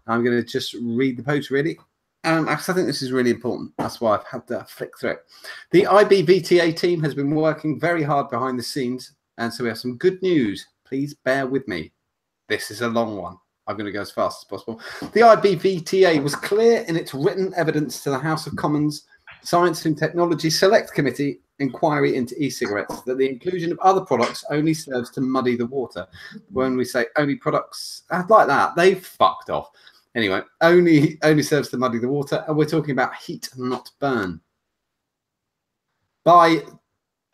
I'm going to just read the post, really. I think this is really important. That's why I've had to flick through it. The IBVTA team has been working very hard behind the scenes, and so we have some good news. Please bear with me. This is a long one. I'm going to go as fast as possible. The IBVTA was clear in its written evidence to the House of Commons Science and Technology Select Committee inquiry into e-cigarettes that the inclusion of other products only serves to muddy the water. When we say only products like that, they've fucked off. Anyway, only serves to muddy the water, and we're talking about heat, not burn. By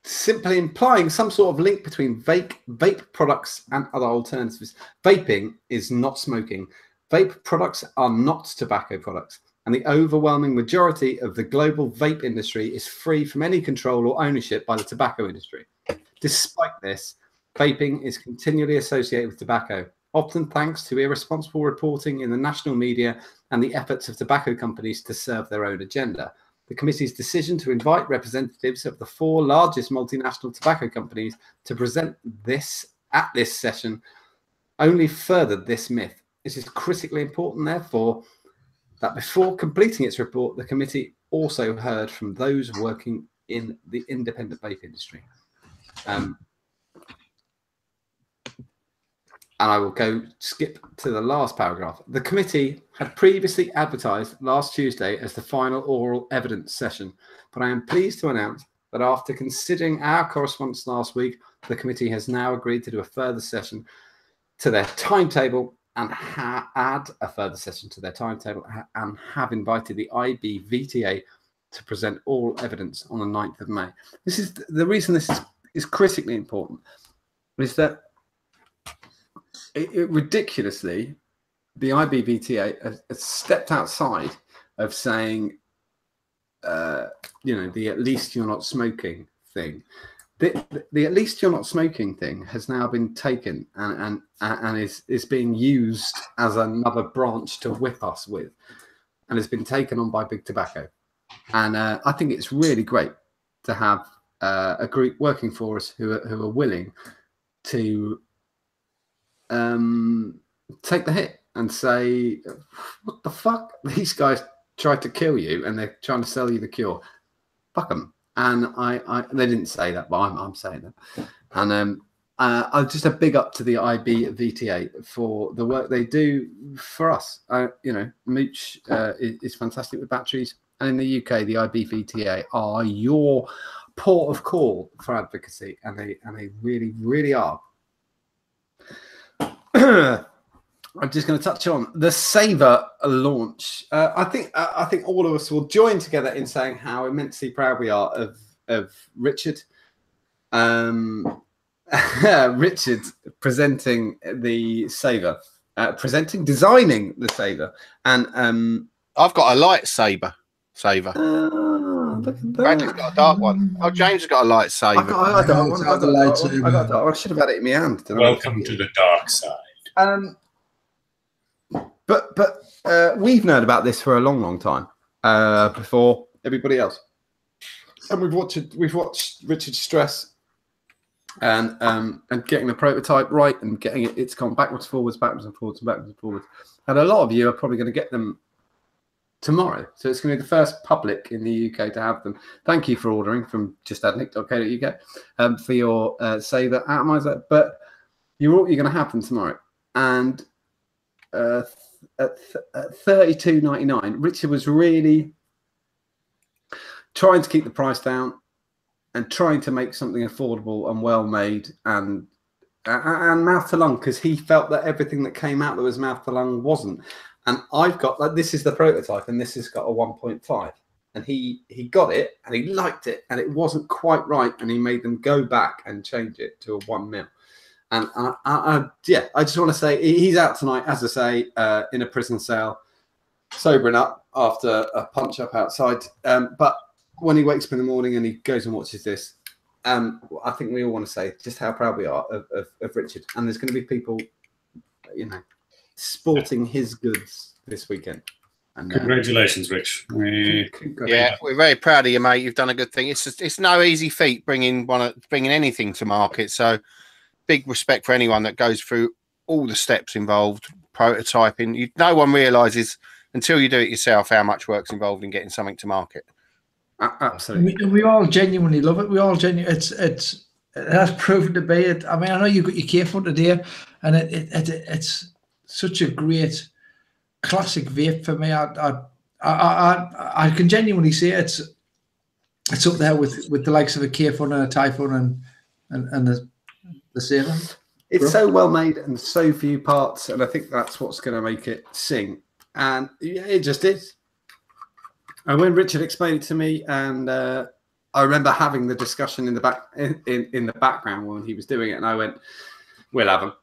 simply implying some sort of link between vape products and other alternatives. Vaping is not smoking. Vape products are not tobacco products. And the overwhelming majority of the global vape industry is free from any control or ownership by the tobacco industry. Despite this, vaping is continually associated with tobacco, often thanks to irresponsible reporting in the national media and the efforts of tobacco companies to serve their own agenda. The committee's decision to invite representatives of the 4 largest multinational tobacco companies to present this at this session only furthered this myth. It is critically important, therefore, that before completing its report, the committee also heard from those working in the independent vape industry. And I will skip to the last paragraph. The committee had previously advertised last Tuesday as the final oral evidence session, but I am pleased to announce that after considering our correspondence last week, the committee has now agreed to do a further session to their timetable and add a further session to their timetable and have invited the IBVTA to present all evidence on the 9th of May. This is the reason this is critically important, is that ridiculously, the IBVTA has stepped outside of saying, the at least you're not smoking thing. The at least you're not smoking thing has now been taken and is being used as another branch to whip us with, and has been taken on by big tobacco. And I think it's really great to have a group working for us who are willing to take the hit and say, what the fuck? These guys tried to kill you and they're trying to sell you the cure. Fuck them. And they didn't say that, but I'm saying that. And just a big up to the IBVTA for the work they do for us. Mooch is fantastic with batteries. And in the UK, the IBVTA are your port of call for advocacy. And they really, really are. I'm just going to touch on the Savour launch. I think all of us will join together in saying how immensely proud we are of Richard. Richard presenting the Savour, designing the Savour, and I've got a lightsaber. Look at that. Bradley's got a dark one. Oh, James has got a lightsaber. I got a dark one. I should have had it in my hand. Welcome to the dark side. But we've known about this for a long, long time before everybody else, and we've watched Richard stress and getting the prototype right and getting it's gone backwards, forwards, backwards and forwards, and backwards and forwards. And a lot of you are probably going to get them tomorrow, so it's going to be the first public in the UK to have them. Thank you for ordering from justadnick.co.uk for your Savour atomizer, but you're going to have them tomorrow. And at $32.99, Richard was really trying to keep the price down and trying to make something affordable and well made and and mouth to lung, because he felt that everything that came out that was mouth to lung wasn't. And I've got, like, this is the prototype, and this has got a 1.5. And he got it, and he liked it, and it wasn't quite right, and he made them go back and change it to a 1 mil. And yeah, I just want to say he's out tonight, as I say, in a prison cell, sobering up after a punch up outside. But when he wakes up in the morning and he goes and watches this, I think we all want to say just how proud we are of Richard. And there's going to be people, you know, sporting his goods this weekend. And, congratulations, Rich. Yeah, we're very proud of you, mate. You've done a good thing. It's no easy feat bringing anything to market. So big respect for anyone that goes through all the steps involved, prototyping. No one realizes until you do it yourself how much work's involved in getting something to market. Absolutely. We all genuinely love it. We all genuinely, it has proven to be it. I mean, I know you got your K-Fun today, and it's such a great classic vape for me. I can genuinely say it's up there with the likes of a K-Fun and a Typhoon and the Savour. It's so well made and so few parts, and I think that's what's going to make it sing. And yeah, it just is. And when Richard explained it to me, and I remember having the discussion in the background when he was doing it, and I went, "We'll have them."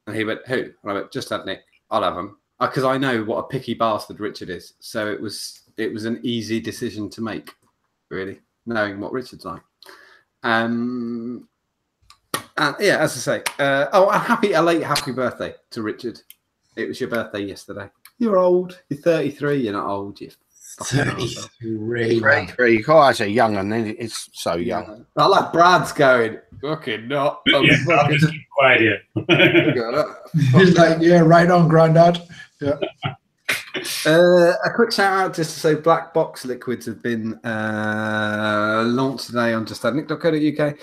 And he went, "Who?" And I went, "Just have Nick. I'll have them." Because I know what a picky bastard Richard is. So it was an easy decision to make, really, knowing what Richard's like. And yeah, as I say, a late happy birthday to Richard. It was your birthday yesterday. You're old. You're 33. You're not old. You're 33. Oh, as a young one, it's so young. I like Brad's going, fucking not. I'll just keep quiet here. He's like, yeah, right on, Grandad. Yeah. A quick shout out just to say Black Box liquids have been launched today on justadnick.co.uk.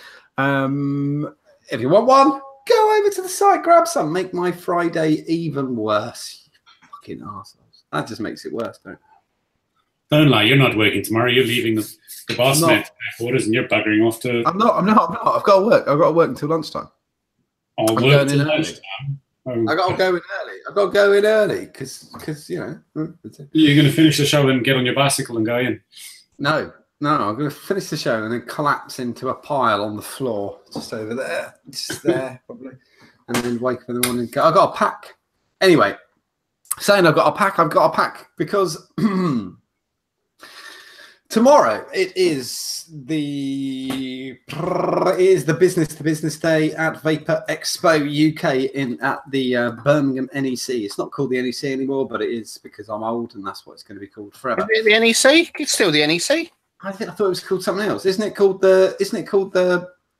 If you want one, go over to the site, grab some. Make my Friday even worse. You fucking arseholes. That just makes it worse, don't it? Don't lie, you're not working tomorrow. You're leaving the boss man's quarters and you're buggering off to... I'm not. I've got to work. I've got to work until lunchtime. I'm going in lunchtime. I've got to go in early. I've got to go in early because, you know. You're going to finish the show and get on your bicycle and go in? No, I'm going to finish the show and then collapse into a pile on the floor just over there. Just there, probably. And then wake up in the morning and go, I've got a pack. Anyway, saying I've got a pack because... Tomorrow it is the business to business day at Vapor Expo UK at the Birmingham NEC. It's not called the NEC anymore, but it is because I'm old and that's what it's going to be called forever. Is it the NEC? It's still the NEC. I thought it was called something else. Isn't it called the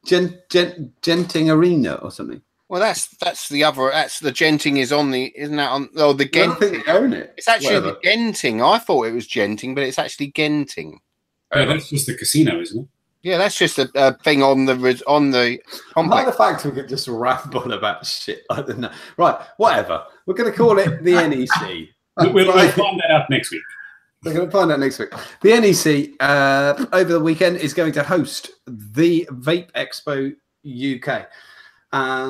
Genting Arena or something? Well, that's the other. That's the Genting is on the. Isn't that on? Oh, the Genting. I think they own it. It's actually the Genting. I thought it was Genting, but it's actually Genting. Oh, that's just the casino, isn't it? Yeah, that's just a thing on the complex. I like the fact we could just ramble about shit. I don't know. Right, whatever. We're going to call it the NEC. We'll find that out next week. We're going to find out next week. The NEC over the weekend is going to host the Vape Expo UK. As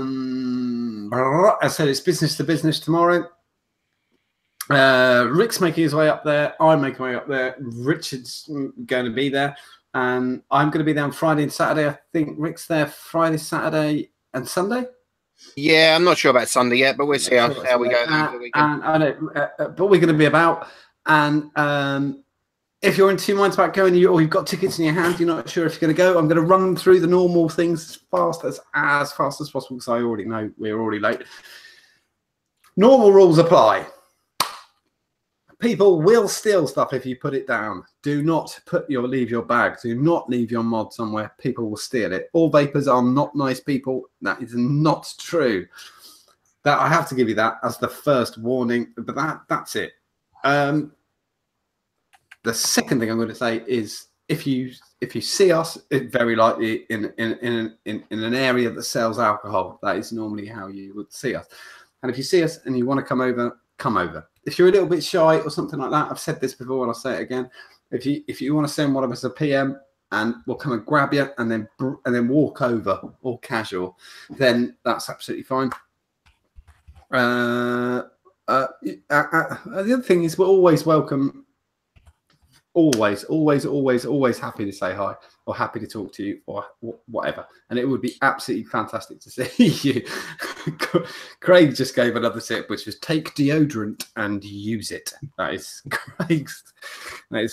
I said, it's business to business tomorrow. Rick's making his way up there. I'm making my way up there. Richard's going to be there. And I'm going to be there on Friday and Saturday. I think Rick's there Friday, Saturday, and Sunday. Yeah, I'm not sure about Sunday yet, but we'll see how we go. I know, but we're going to be about. And if you're in two minds about going, or you've got tickets in your hand, you're not sure if you're going to go, I'm going to run through the normal things as fast as possible because I already know we're already late. Normal rules apply. People will steal stuff if you put it down. Do not leave your bag. Do not leave your mod somewhere. People will steal it. All vapors are not nice people. That is not true. That I have to give you that as the first warning. But that's it. The second thing I'm going to say is if you see us, very likely in an area that sells alcohol, that is normally how you would see us. And if you see us and you want to come over, come over. If you're a little bit shy or something like that, I've said this before and I'll say it again. If you want to send one of us a PM, and will come and grab you and then walk over, all casual, then that's absolutely fine. The other thing is we're always welcome. Always happy to say hi or happy to talk to you or whatever. And it would be absolutely fantastic to see you. Craig just gave another tip, which was take deodorant and use it. That is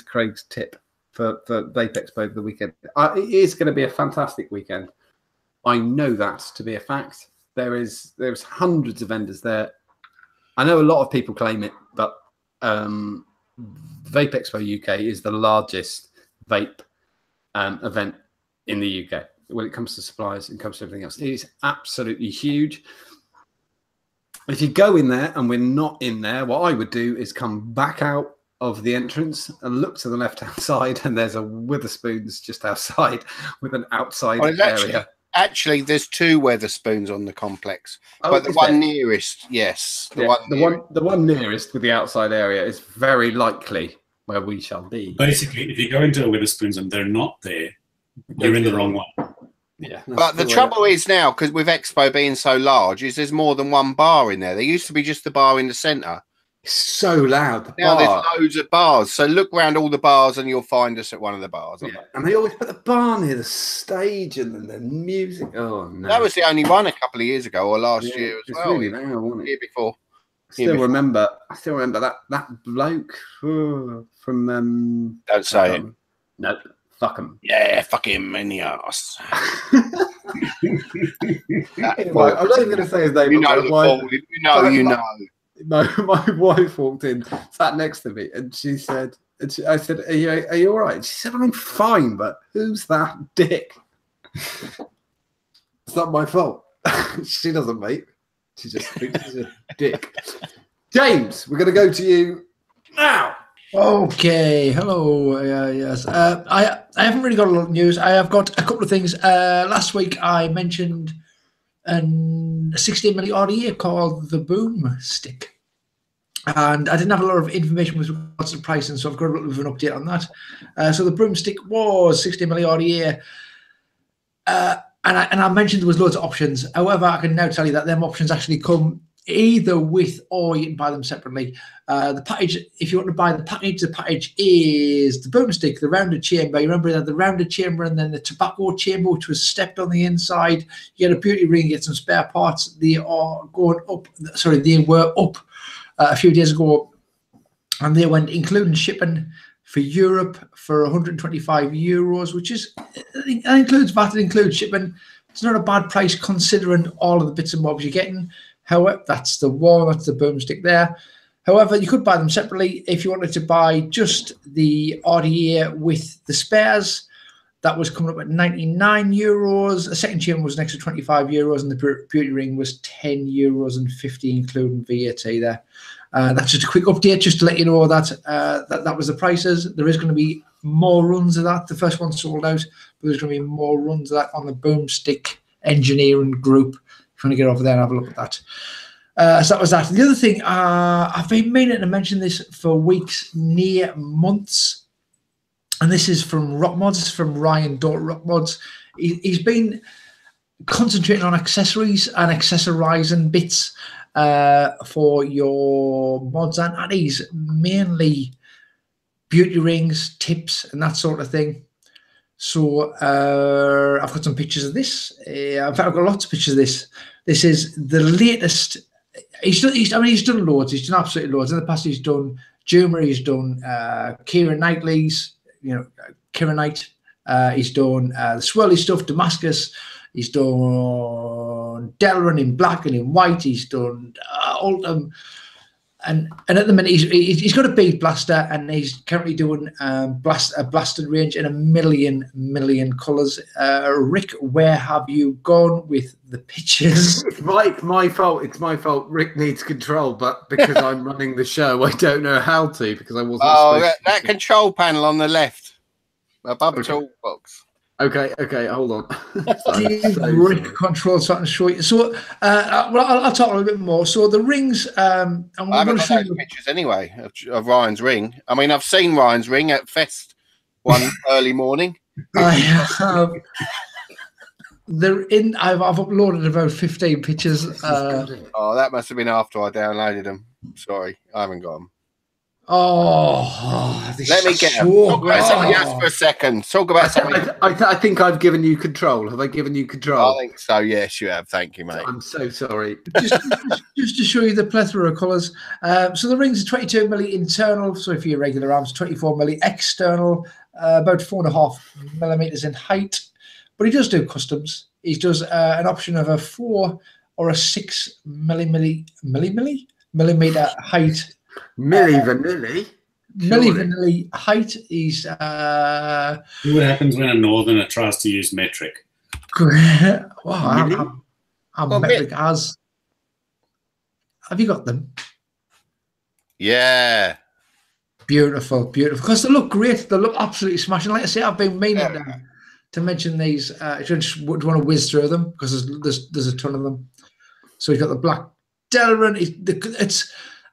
Craig's tip for Vape Expo over the weekend. It is going to be a fantastic weekend. I know that to be a fact. There's hundreds of vendors there. I know a lot of people claim it, but Vape Expo UK is the largest vape event in the UK when it comes to suppliers and comes to everything else. It is absolutely huge. If you go in there and we're not in there, what I would do is come back out of the entrance and look to the left-hand side, and there's a Witherspoons just outside with an outside area. Actually, there's 2 Wetherspoons on the complex, but the one nearest, yes, the one nearest with the outside area is very likely where we shall be. Basically, if you go into a Witherspoons and they're not there, you're in the wrong one. Yeah, but the trouble is now, because with Expo being so large, is there's more than one bar in there. There used to be just the bar in the centre. It's so loud. Now there's loads of bars. So look around all the bars and you'll find us at one of the bars. Yeah. And they always put the bar near the stage and then the music. Oh, no. That was the only one a couple of years ago or last year as well. Really loud, wasn't it? Year before. I still remember that bloke from Don't say it. No, fuck him. Yeah, fuck him in the ass. Well, I'm not even going to say his name. You know. My wife walked in, sat next to me, and she said, I said, are you all right? She said, I'm fine, but who's that dick? It's not my fault. She doesn't vape. She just thinks he's a dick. James, we're going to go to you now. Okay, hello. Yes, I haven't really got a lot of news. I have got a couple of things. Last week I mentioned a 16mm RDA called the Boom Stick, and I didn't have a lot of information with regards to pricing, so I've got a little bit of an update on that. So the Boom Stick was 16mm RDA, and I mentioned there was loads of options. However, I can now tell you that them options actually come either with or you can buy them separately. The package, if you want to buy the package is the Boom Stick, the rounded chamber. You remember that the rounded chamber and then the tobacco chamber, which was stepped on the inside. You get a beauty ring, get some spare parts. They are going up. Sorry, they were up a few days ago, and they went including shipping for Europe for 125 euros, which is, I think that includes VAT, it includes shipping. It's not a bad price considering all of the bits and bobs you're getting. However, that's the Boom Stick there. However, you could buy them separately if you wanted to buy just the RDA with the spares. That was coming up at 99 euros. A second chamber was an extra 25 euros, and the beauty ring was 10 euros and 50, including VAT there. That's just a quick update, just to let you know that that was the prices. There is going to be more runs of that. The first one sold out, but there's going to be more runs of that on the Boom Stick engineering group. If you want to get over there and have a look at that. So that was that. The other thing, I've been meaning to mention this for weeks, near months, and this is from Rock Mods, from Ryan Dort Rock Mods. He's been concentrating on accessories and accessorizing bits for your mods and addies, mainly beauty rings, tips, and that sort of thing. So I've got some pictures of this. In fact, I've got lots of pictures of this. This is the latest. He's done loads. He's done absolutely loads. In the past, he's done Juma. He's done Keira Knightley's. Keira Knight. He's done the swirly stuff, Damascus. He's done Delrin in black and in white. He's done Ultim. And at the minute, he's got a bead blaster, and he's currently doing a blasted range in a million colours. Rick, where have you gone with the pictures? It's my fault. It's my fault. Rick needs control, but because I'm running the show, I don't know how to because I wasn't. Oh, that control panel on the left above the toolbox. Okay, hold on. Rick control so I can show you. So, I'll talk a little bit more. So the rings, and I haven't got those pictures anyway of Ryan's ring. I mean, I've seen Ryan's ring at Fest one early morning. I have. I've uploaded about 15 pictures. Oh, that must have been after I downloaded them. Sorry, I haven't got them. Let me get them. Talk about something else for a second. Talk about something. I think I've given you control. Have I given you control? I think so. Yes, you have. Thank you, mate. I'm so sorry. just to show you the plethora of colours. So the rings are 22 milli internal. So if you're regular arms, 24 milli external. About 4.5 millimeters in height. But he does do customs. He does an option of a 4 or a 6 millimeter height. Milli Vanilli height. He's. See what happens when a northerner tries to use metric. Wow, I'm metric as. Have you got them? Yeah. Beautiful. Because they look great. They look absolutely smashing. Like I say, I've been meaning to mention these. I just want to whiz through them because there's a ton of them. So we've got the black Delrin.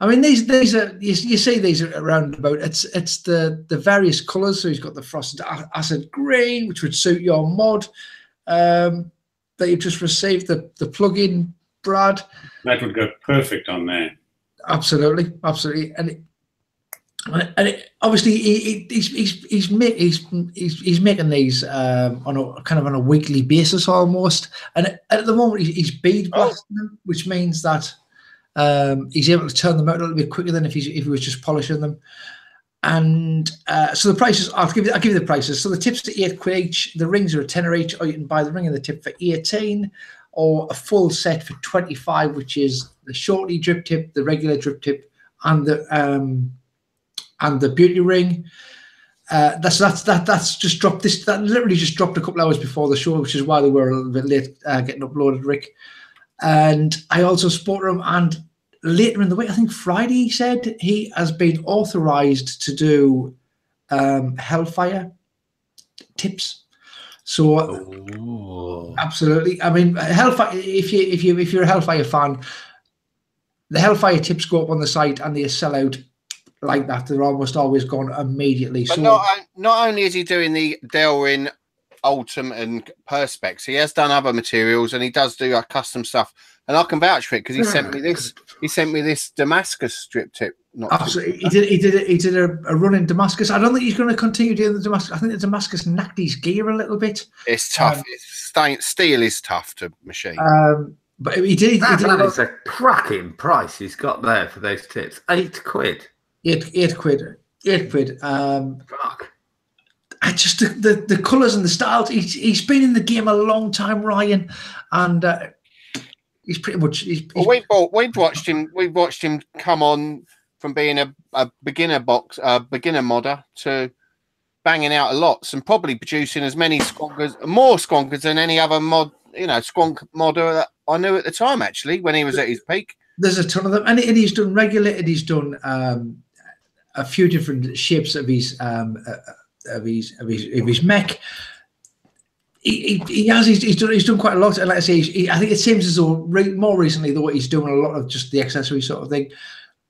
These are you see these around about. It's the various colours. So he's got the frosted acid green, which would suit your mod that you've just received. The plug-in, Brad. That would go perfect on there. Absolutely, and obviously he's making these on a weekly basis almost. And at the moment he's bead blasting them, which means that. He's able to turn them out a little bit quicker than if he was just polishing them. And so the prices, I'll give you the prices. So the tips are £8 each. The rings are a tenner each, or you can buy the ring and the tip for 18, or a full set for 25, which is the shorty drip tip, the regular drip tip, and the beauty ring. That's just dropped. That literally just dropped a couple hours before the show, which is why they were a little bit late getting uploaded, Rick. And I also spoke to him, and later in the week, I think Friday, he said he has been authorized to do Hellfire tips. So absolutely, I mean, Hellfire. If you're a Hellfire fan, the Hellfire tips go up on the site and they sell out like that. They're almost always gone immediately. But so not only is he doing the Delrin Ultimate and Perspex, he has done other materials, and he does do custom stuff, and I can vouch for it because he sent me this. He sent me this Damascus strip tip. Absolutely, he did a run in Damascus. I don't think he's going to continue doing the Damascus. I think the Damascus knacked his gear a little bit. It's tough. Steel is tough to machine. But he did. That is a cracking price he's got there for those tips. £8. £8. Fuck. I just the colours and the styles. He's been in the game a long time, Ryan, and he's pretty much. We've watched him. We've watched him come on from being a beginner modder to banging out a lots and probably producing as many more squonkers than any other squonk modder that I knew at the time. Actually, when he was at his peak, there's a ton of them, and he's done regulated. He's done a few different shapes of his. Of his mech. He's done quite a lot, and like I say, I think it seems as though more recently though he's doing a lot of just the accessory sort of thing.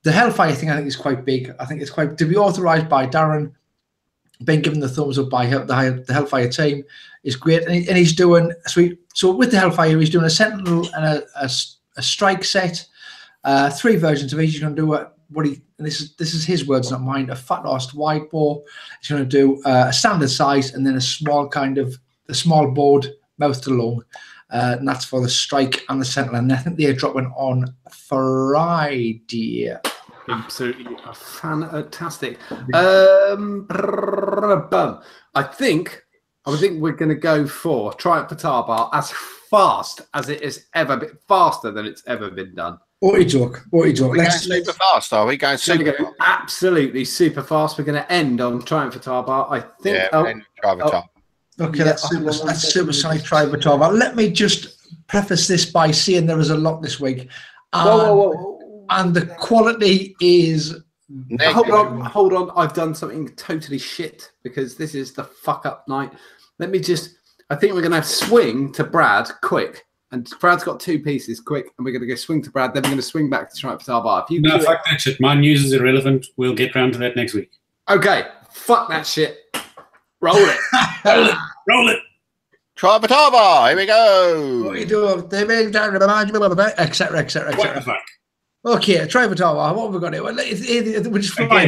The Hellfire thing I think is quite big. I think it's quite to be authorized by Darren, being given the thumbs up by the Hellfire team is great, and he's doing so with the Hellfire he's doing a Sentinel and a Strike set, 3 versions of each. He's going to do this is his words, not mine. A fat arsed wide bore. He's going to do a standard size and then a small the small board, mouth to lung, and that's for the Strike and the Sentinel. And I think they're dropping on Friday. Absolutely fantastic. I think we're going to go for Triumph for Tar Bar as fast as it has ever been, faster than it's ever been done. What a joke. We're going super fast, are we? Going super fast? Absolutely super fast. We're going to end on Triumph for Tar Bar, I think. Yeah, Triumph for Tar. Okay, that's Supersonic Triumph for Tar Bar. Let me just preface this by saying there is a lot this week. Whoa. And the quality is... Hold on. I've done something totally shit because this is the fuck up night. I think we're going to have swing to Brad quick. And Brad's got 2 pieces quick, and we're going to go swing to Brad. Then we're going to swing back to Triumph for Tar Bar. No, fuck that shit. My news is irrelevant. We'll get round to that next week. Okay, fuck that shit. Roll it. Roll it. Trivatava, here we go. What you do? Etc. Etc. What the Etc. fuck? Okay, Trivatava. What have we got here? Well, we're just fine. Again,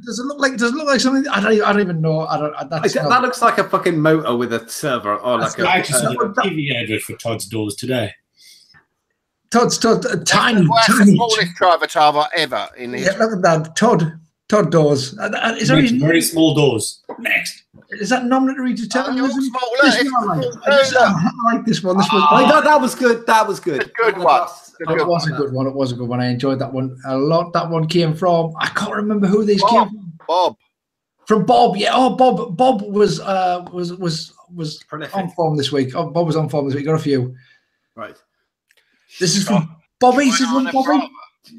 Does it look like something? I don't even know. That looks like a fucking motor with a server, or like I a. actually saw a TV advert for Todd's doors today. Todd's tiny. That's the smallest Trivatava ever in the Yeah, look at that. Todd doors. Is Makes very small doors. Next. Is that nominatory determinism? I like this one. That was good. That was good. Good one. It was a good one. It was a good one. I enjoyed that one a lot. That one came from, I can't remember who these came from. Bob. From Bob. Yeah. Oh, Bob was Prolific. on form this week. Oh, Bob was on form this week. Got a few. Right. This is from Bobby. This is from Bobby.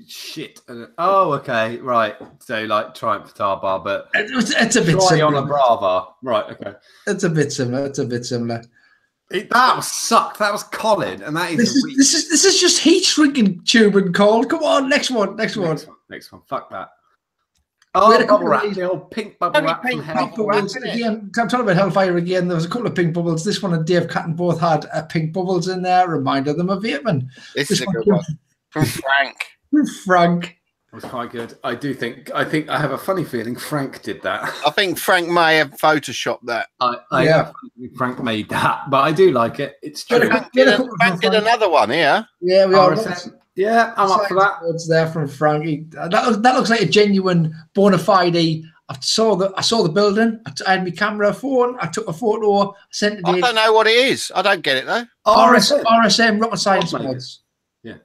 Shit. Oh, okay. Right. So like Trivatava, but It's a bit try similar. on a Brava. Right. Okay. It's a bit similar. That was sucked. That was Colin, and that is. This is just heat shrinking tube and cold. Come on, next one. Next one. Fuck that. We Oh, had a couple bubble of wrap. these. The old pink bubble Only wrap from pink hell. bubble Bubbles. isn't it? Again, I'm talking about Hellfire again. There was a couple of pink bubbles. This one and Dave Catton both had pink bubbles in there. Reminded them of Vaping. This is a good one. From Frank. Frank. It was quite good. I think I have a funny feeling Frank did that. I think Frank may have photoshopped that. I have a feeling Frank made that, but I do like it. It's true. Frank did another one here. Yeah, we are. RSM. Yeah, I'm up for that. What's there from Frankie? That looks like a genuine bona fide. I saw the building. I had my camera phone. I took a photo. Sent it. I don't know what it is. I don't get it though. RSM rocket science mods. Yeah,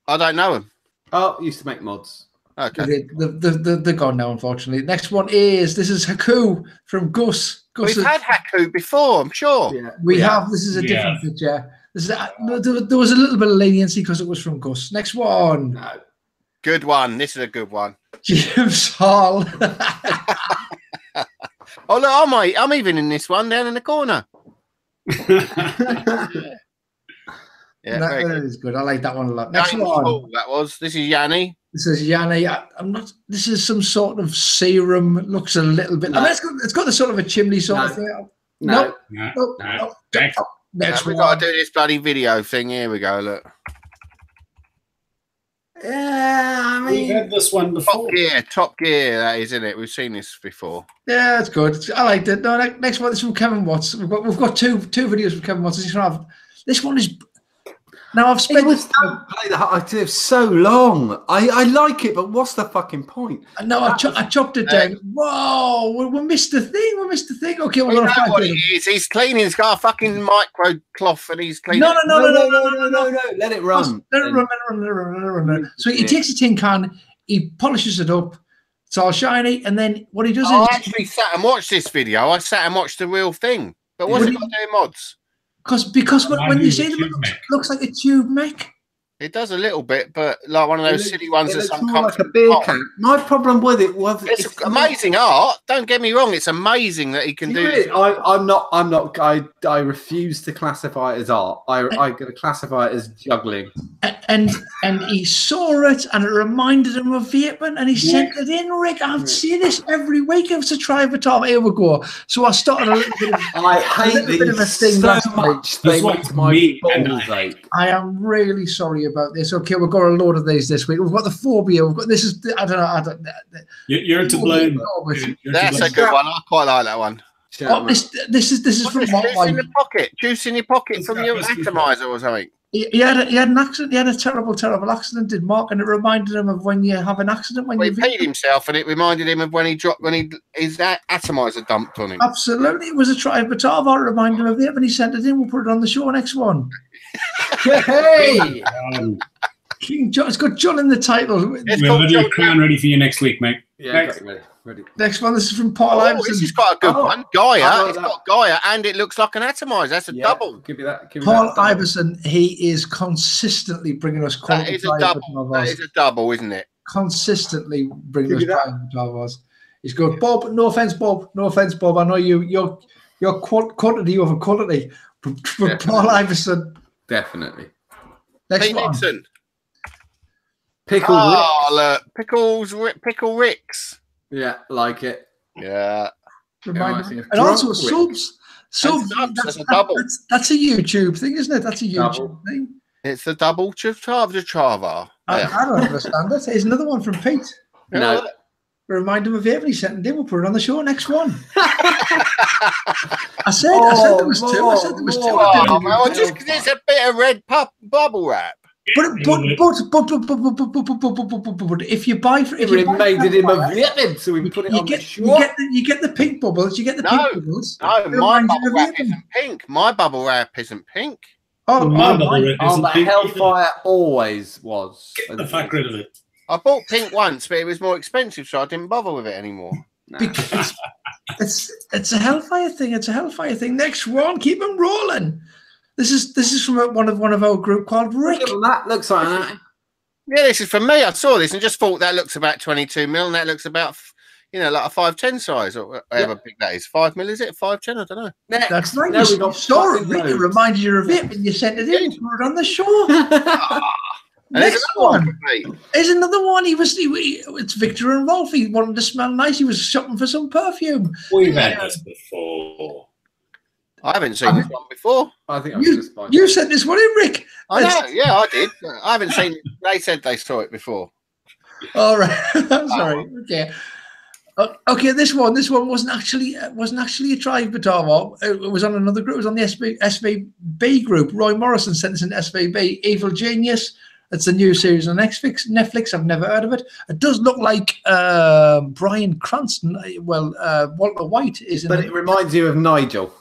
I don't know him. Oh, used to make mods. Okay. They're gone now, unfortunately. Next one is Haku from Gus. We've had Haku before, I'm sure. Yeah, We have. This is a different picture. There was a little bit of leniency because it was from Gus. Next one. No. Good one. This is a good one. James Hall. Oh look, I'm even in this one down in the corner. Yeah, that is good. I like that one a lot. Next James one. Hall, that was. This is Yanni. This is Yanni. I'm not. This is some sort of serum. It looks a little bit. No. I mean, it's got the sort of a chimney sort of thing. No. Next We've one. got to do this bloody video thing. Here we go. Look. Yeah, I We've mean, had this one before. Top Gear. That is, isn't it? We've seen this before. Yeah, it's good. I liked it. No, next one is from Kevin Watts. We've got two videos from Kevin Watts. This one is. Now I've spent. It's so long. I like it, but what's the fucking point? No, I chopped it down. Whoa, we missed the thing. Okay, We know what it is. He's cleaning. He's got a fucking micro cloth, and he's cleaning. No. Let it run. Let it run. So he takes a tin can, he polishes it up. It's all shiny, and then what he does I is actually sat and watched this video. I sat and watched the real thing. But what's it got to do with mods? because when you see them, it looks like a tube mech. It does a little bit, but like one of those silly ones that's more like a uncomfortable. beer can. My problem with it was It's amazing art. Don't get me wrong. It's amazing that he can do this. I'm not. I refuse to classify it as art. I'm going to classify it as juggling. And he saw it, and it reminded him of Vaping, and he sent it in. Rick, I see this every week. I have to try the top. Here we go. So I started a little bit of. I hate these so much. They make my balls ache. I am really sorry about this. Okay, we've got a load of these this week. We've got the phobia. We've got this is. I don't know. You're to blame. That's a good one. I quite like that one. Oh, this is from juice in your pocket. Juice in your pocket from your atomizer or something. He had an accident. He had a terrible accident, did Mark, and it reminded him of when you have an accident. When he peed himself, and it reminded him of when his atomizer dumped on him. Absolutely, it was a Trivatava. It reminded him of it, and he sent it in. We'll put it on the show next one. Hey, King John. It's got John in the title. We have a crown ready for you next week, mate. Yeah, ready. Next one. This is from Paul Iverson. This is quite a good one. Gaia. It's got Gaia, and it looks like an atomizer. That's a double. Give me that. Paul Iverson. He is consistently bringing us quality. That is a double. That is a double, isn't it? Consistently bringing us Trivatavas. He's good. Bob. No offense, Bob. I know your quantity over quality. But Paul Iverson. Definitely. Next Pete one. Nixon. Pickle Ricks. Look, Pickle Ricks. Yeah, like it. Yeah. Remind me. And also subs. That's a double. That's a YouTube thing, isn't it? That's a YouTube thing. It's the double Trava. I don't understand it. Here's another one from Pete. No. Remind him of it. He sent it in. We'll put it on the show. Next one. I said there was two. I said there was two. Just because it's a bit of red bubble wrap. But if you buy, it made him a vaping, so we put it on the show. You get the pink bubbles. You get the pink bubbles. No, my bubble wrap isn't pink. My bubble wrap isn't pink. The Hellfire always was. Get the fuck rid of it. I bought pink once, but it was more expensive, so I didn't bother with it anymore. Because it's a Hellfire thing. It's a Hellfire thing. Next one, keep them rolling. This is from one of our group called Rick. That looks like that. Yeah, this is from me. I saw this and just thought that looks about 22 mil, and that looks about, like a 510 size or whatever big that is. 5 mil, is it? 510? I don't know. That's right. You saw it. It reminded you of it, and you sent it in and put it on the show. Next one. There's another one. It's Victor and Rolf. He wanted to smell nice. He was shopping for some perfume. We've had this before. I haven't seen this one before. I think you sent this one in, Rick. I know. Yeah, I did. I haven't seen it. They said they saw it before. All right. I'm sorry. Okay. Okay. This one wasn't actually a Drive Batavo. It was on another group. It was on the SVB group. Roy Morrison sent us an SVB. Evil Genius. It's a new series on Netflix. I've never heard of it. It does look like Bryan Cranston. Well, Walter White is in it. But it reminds you of Nigel.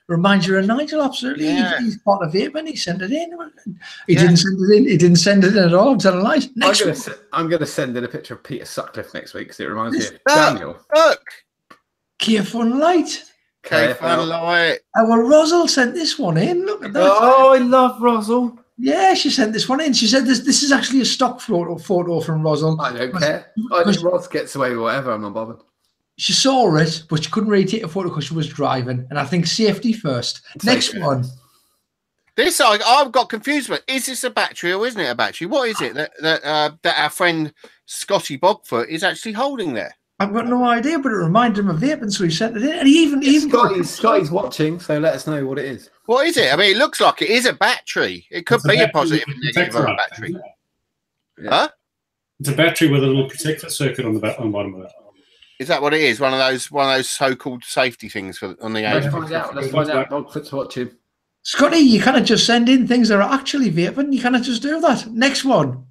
Reminds you of Nigel, absolutely. Yeah. He's part of it when he sent it in. He Yeah. didn't send it in. He didn't send it in at all. I'm telling lies. I'm going to send in a picture of Peter Sutcliffe next week because it reminds me of Daniel. Look. Kia Fun Light. Kia Fun Light. Our Rosal sent this one in. Look at that. Oh, I love Rosal. Yeah, she sent this one in. She said this is actually a stock photo from Rosal. I don't care. I think Ros gets away with whatever. I'm not bothered. She saw it, but she couldn't really take a photo because she was driving. And I think safety first. Next one. This I've got confused with. Is this a battery or isn't it a battery? What is it that our friend Scotty Bogfoot is actually holding there? I've got no idea, but it reminded him of vaping, so he sent it in. And he even Scotty's watching, so let us know what it is. What is it? I mean, it looks like it is a battery. It could be a positive and negative of a battery. Yeah. Huh? It's a battery with a little protector circuit on the bottom of it. Is that what it is? One of those so-called safety things on the Let's find out. Let's find out. Bogfoot's watching. Scotty, you cannot just send in things that are actually vaping. You cannot just do that. Next one.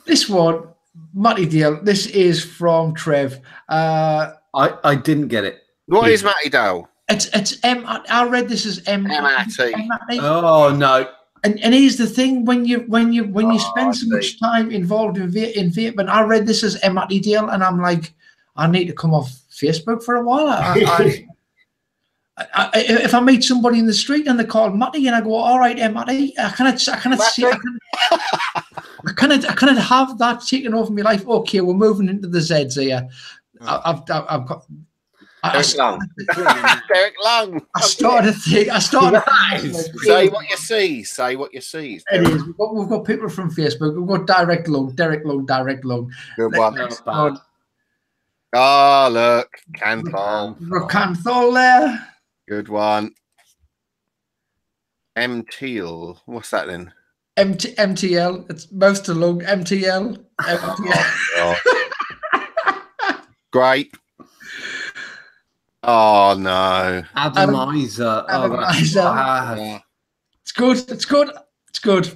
This one, Matty Dale. This is from Trev. I didn't get it. What is Matty Dale? It's M. I read this as M. Oh no. And here's the thing: when you spend so much time involved in vaping, I read this as Matty Dale, and I'm like, I need to come off Facebook for a while. If I meet somebody in the street and they call Matty, and I go, "All right, Matty," I cannot have that taken over my life. Okay, we're moving into the Z's here. I've got. Derek Long. I started. Say what you see. Say what you see. It is. We've got people from Facebook. We've got Derek Long. Good one. Oh, look. Canthol. We've got Canthol there. Good one. MTL. What's that then? MTL. It's most of Lung. MTL. Great. Oh no. Atomizer. It's good.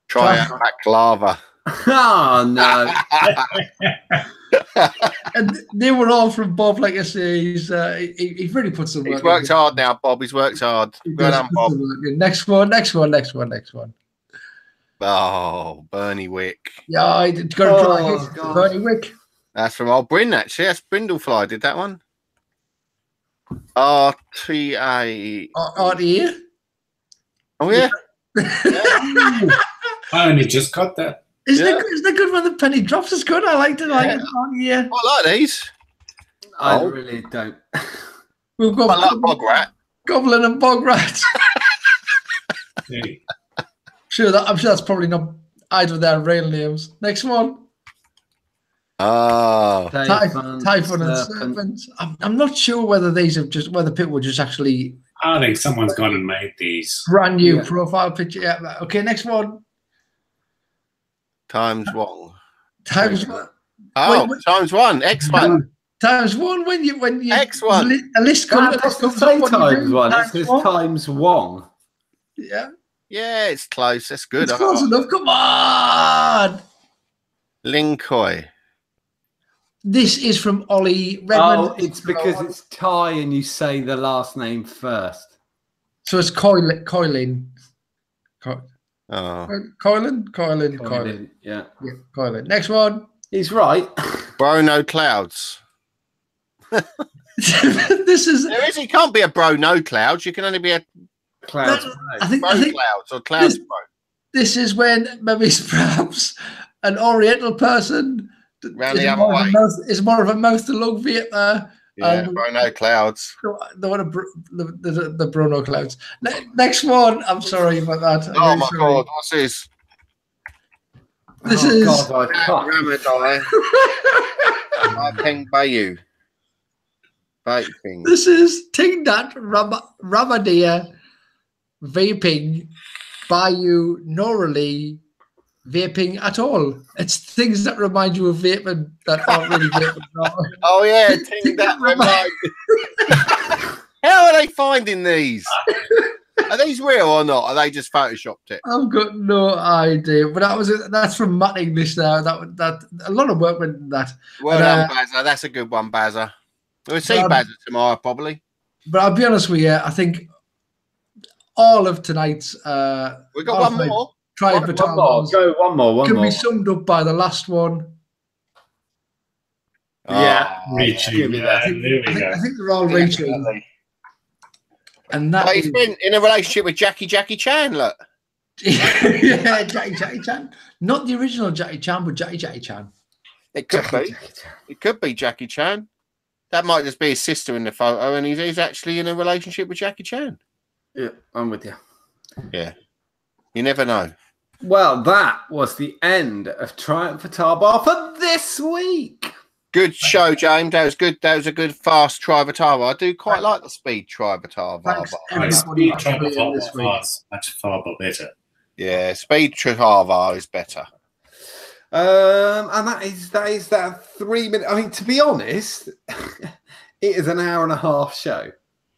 Try out lava. Oh no. And they were all from Bob, like I say. He's really put some work. He's worked hard now, Bob. He's worked hard. Well done, Bob. Next one. Oh, Bernie Wick. Yeah, I got to try Bernie Wick. That's from old Bryn, actually. That's Brindlefly did that one. RTA. RTA? Oh, yeah. I only just got that. Isn't it good when the penny drops? It's good. I liked it. I like these. I really don't. We've got Bog Rat. Goblin and Bog Rat. Hey. I'm sure that's probably not either of their real names. Next one. Oh, Typhon and Serpent. I'm not sure whether these have whether people were just actually. I think someone's gone and made these. Brand new profile picture. Yeah. Okay, next one. times one. Times one. Oh, times one. X1. Times one when you X1. A list comes. Say times one. It says times one. Yeah. Yeah, it's close. That's good. It's close enough. Come on. Linkoy. This is from Ollie Redmond. Oh, it's because it's Thai and you say the last name first. So it's Coilin. Oh. Coilin. Yeah, Coilin. Next one. He's right. Bro Clouds. This is. There is. He can't be a bro no clouds. You can only be a Clouds. I think clouds or clouds bro. This is when maybe perhaps an Oriental person is more of a mouth to lung vape. Yeah, Bruno Clouds. The Bruno Clouds. Next one. I'm sorry about that. Oh my God! What's this? This is God, Ramadan. I think Bayou. Vaping. This is Ting Dat Ramadia Vaping Bayou Norally Vaping at all. It's things that remind you of vaping that aren't really vaping. Oh yeah, Ting Dat remind. How are they finding these? Are these real or not? Are they just photoshopped it? I've got no idea. But that's from Matt English now. That a lot of work went in that. Well done, Bazza. That's a good one, Bazza. We'll see Bazza tomorrow, probably. But I'll be honest with you, I think all of tonight's we got one more. One more. Can be summed up by the last one. Yeah, reaching. I think they're all reaching. And that he's been in a relationship with Jackie Chan, look. Yeah, Jackie Chan. Not the original Jackie Chan, but Jackie Chan. It could be. It could be Jackie Chan. That might just be his sister in the photo, and he's actually in a relationship with Jackie Chan. Yeah, I'm with you. Yeah. You never know. Well, that was the end of Triumph for Tar for this week. Good show, James. That was good. That was a good fast Trivatava. I do quite like the speed Trivatava. Speed Trivatava is much far better. Yeah, speed Trivatava is better. And that is that 3 minute. I mean, to be honest, it is an hour and a half show,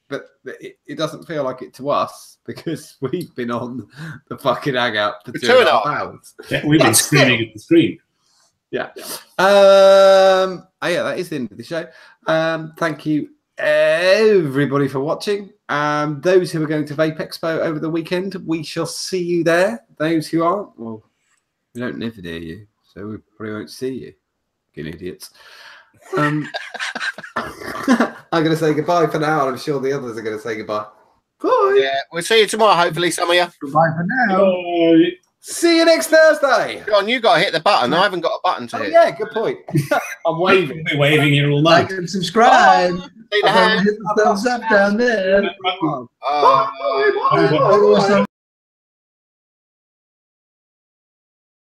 but it doesn't feel like it to us because we've been on the fucking hangout for 2.5 hours. Yeah, we've been screaming at the screen. Yeah. Yeah, that is the end of the show. Thank you everybody for watching. Those who are going to Vape Expo over the weekend, we shall see you there. Those who aren't, well, we don't live near you, so we probably won't see you. Fucking idiots. I'm going to say goodbye for now, and I'm sure the others are going to say goodbye. Bye. Yeah, we'll see you tomorrow, hopefully, some of you. Goodbye for now. Bye. See you next Thursday. John, you got to hit the button. I haven't got a button to hit. Yeah, good point. I'm waving. We'll be waving here all night. Like and subscribe. See the hand. Hit the thumbs up down there. Oh.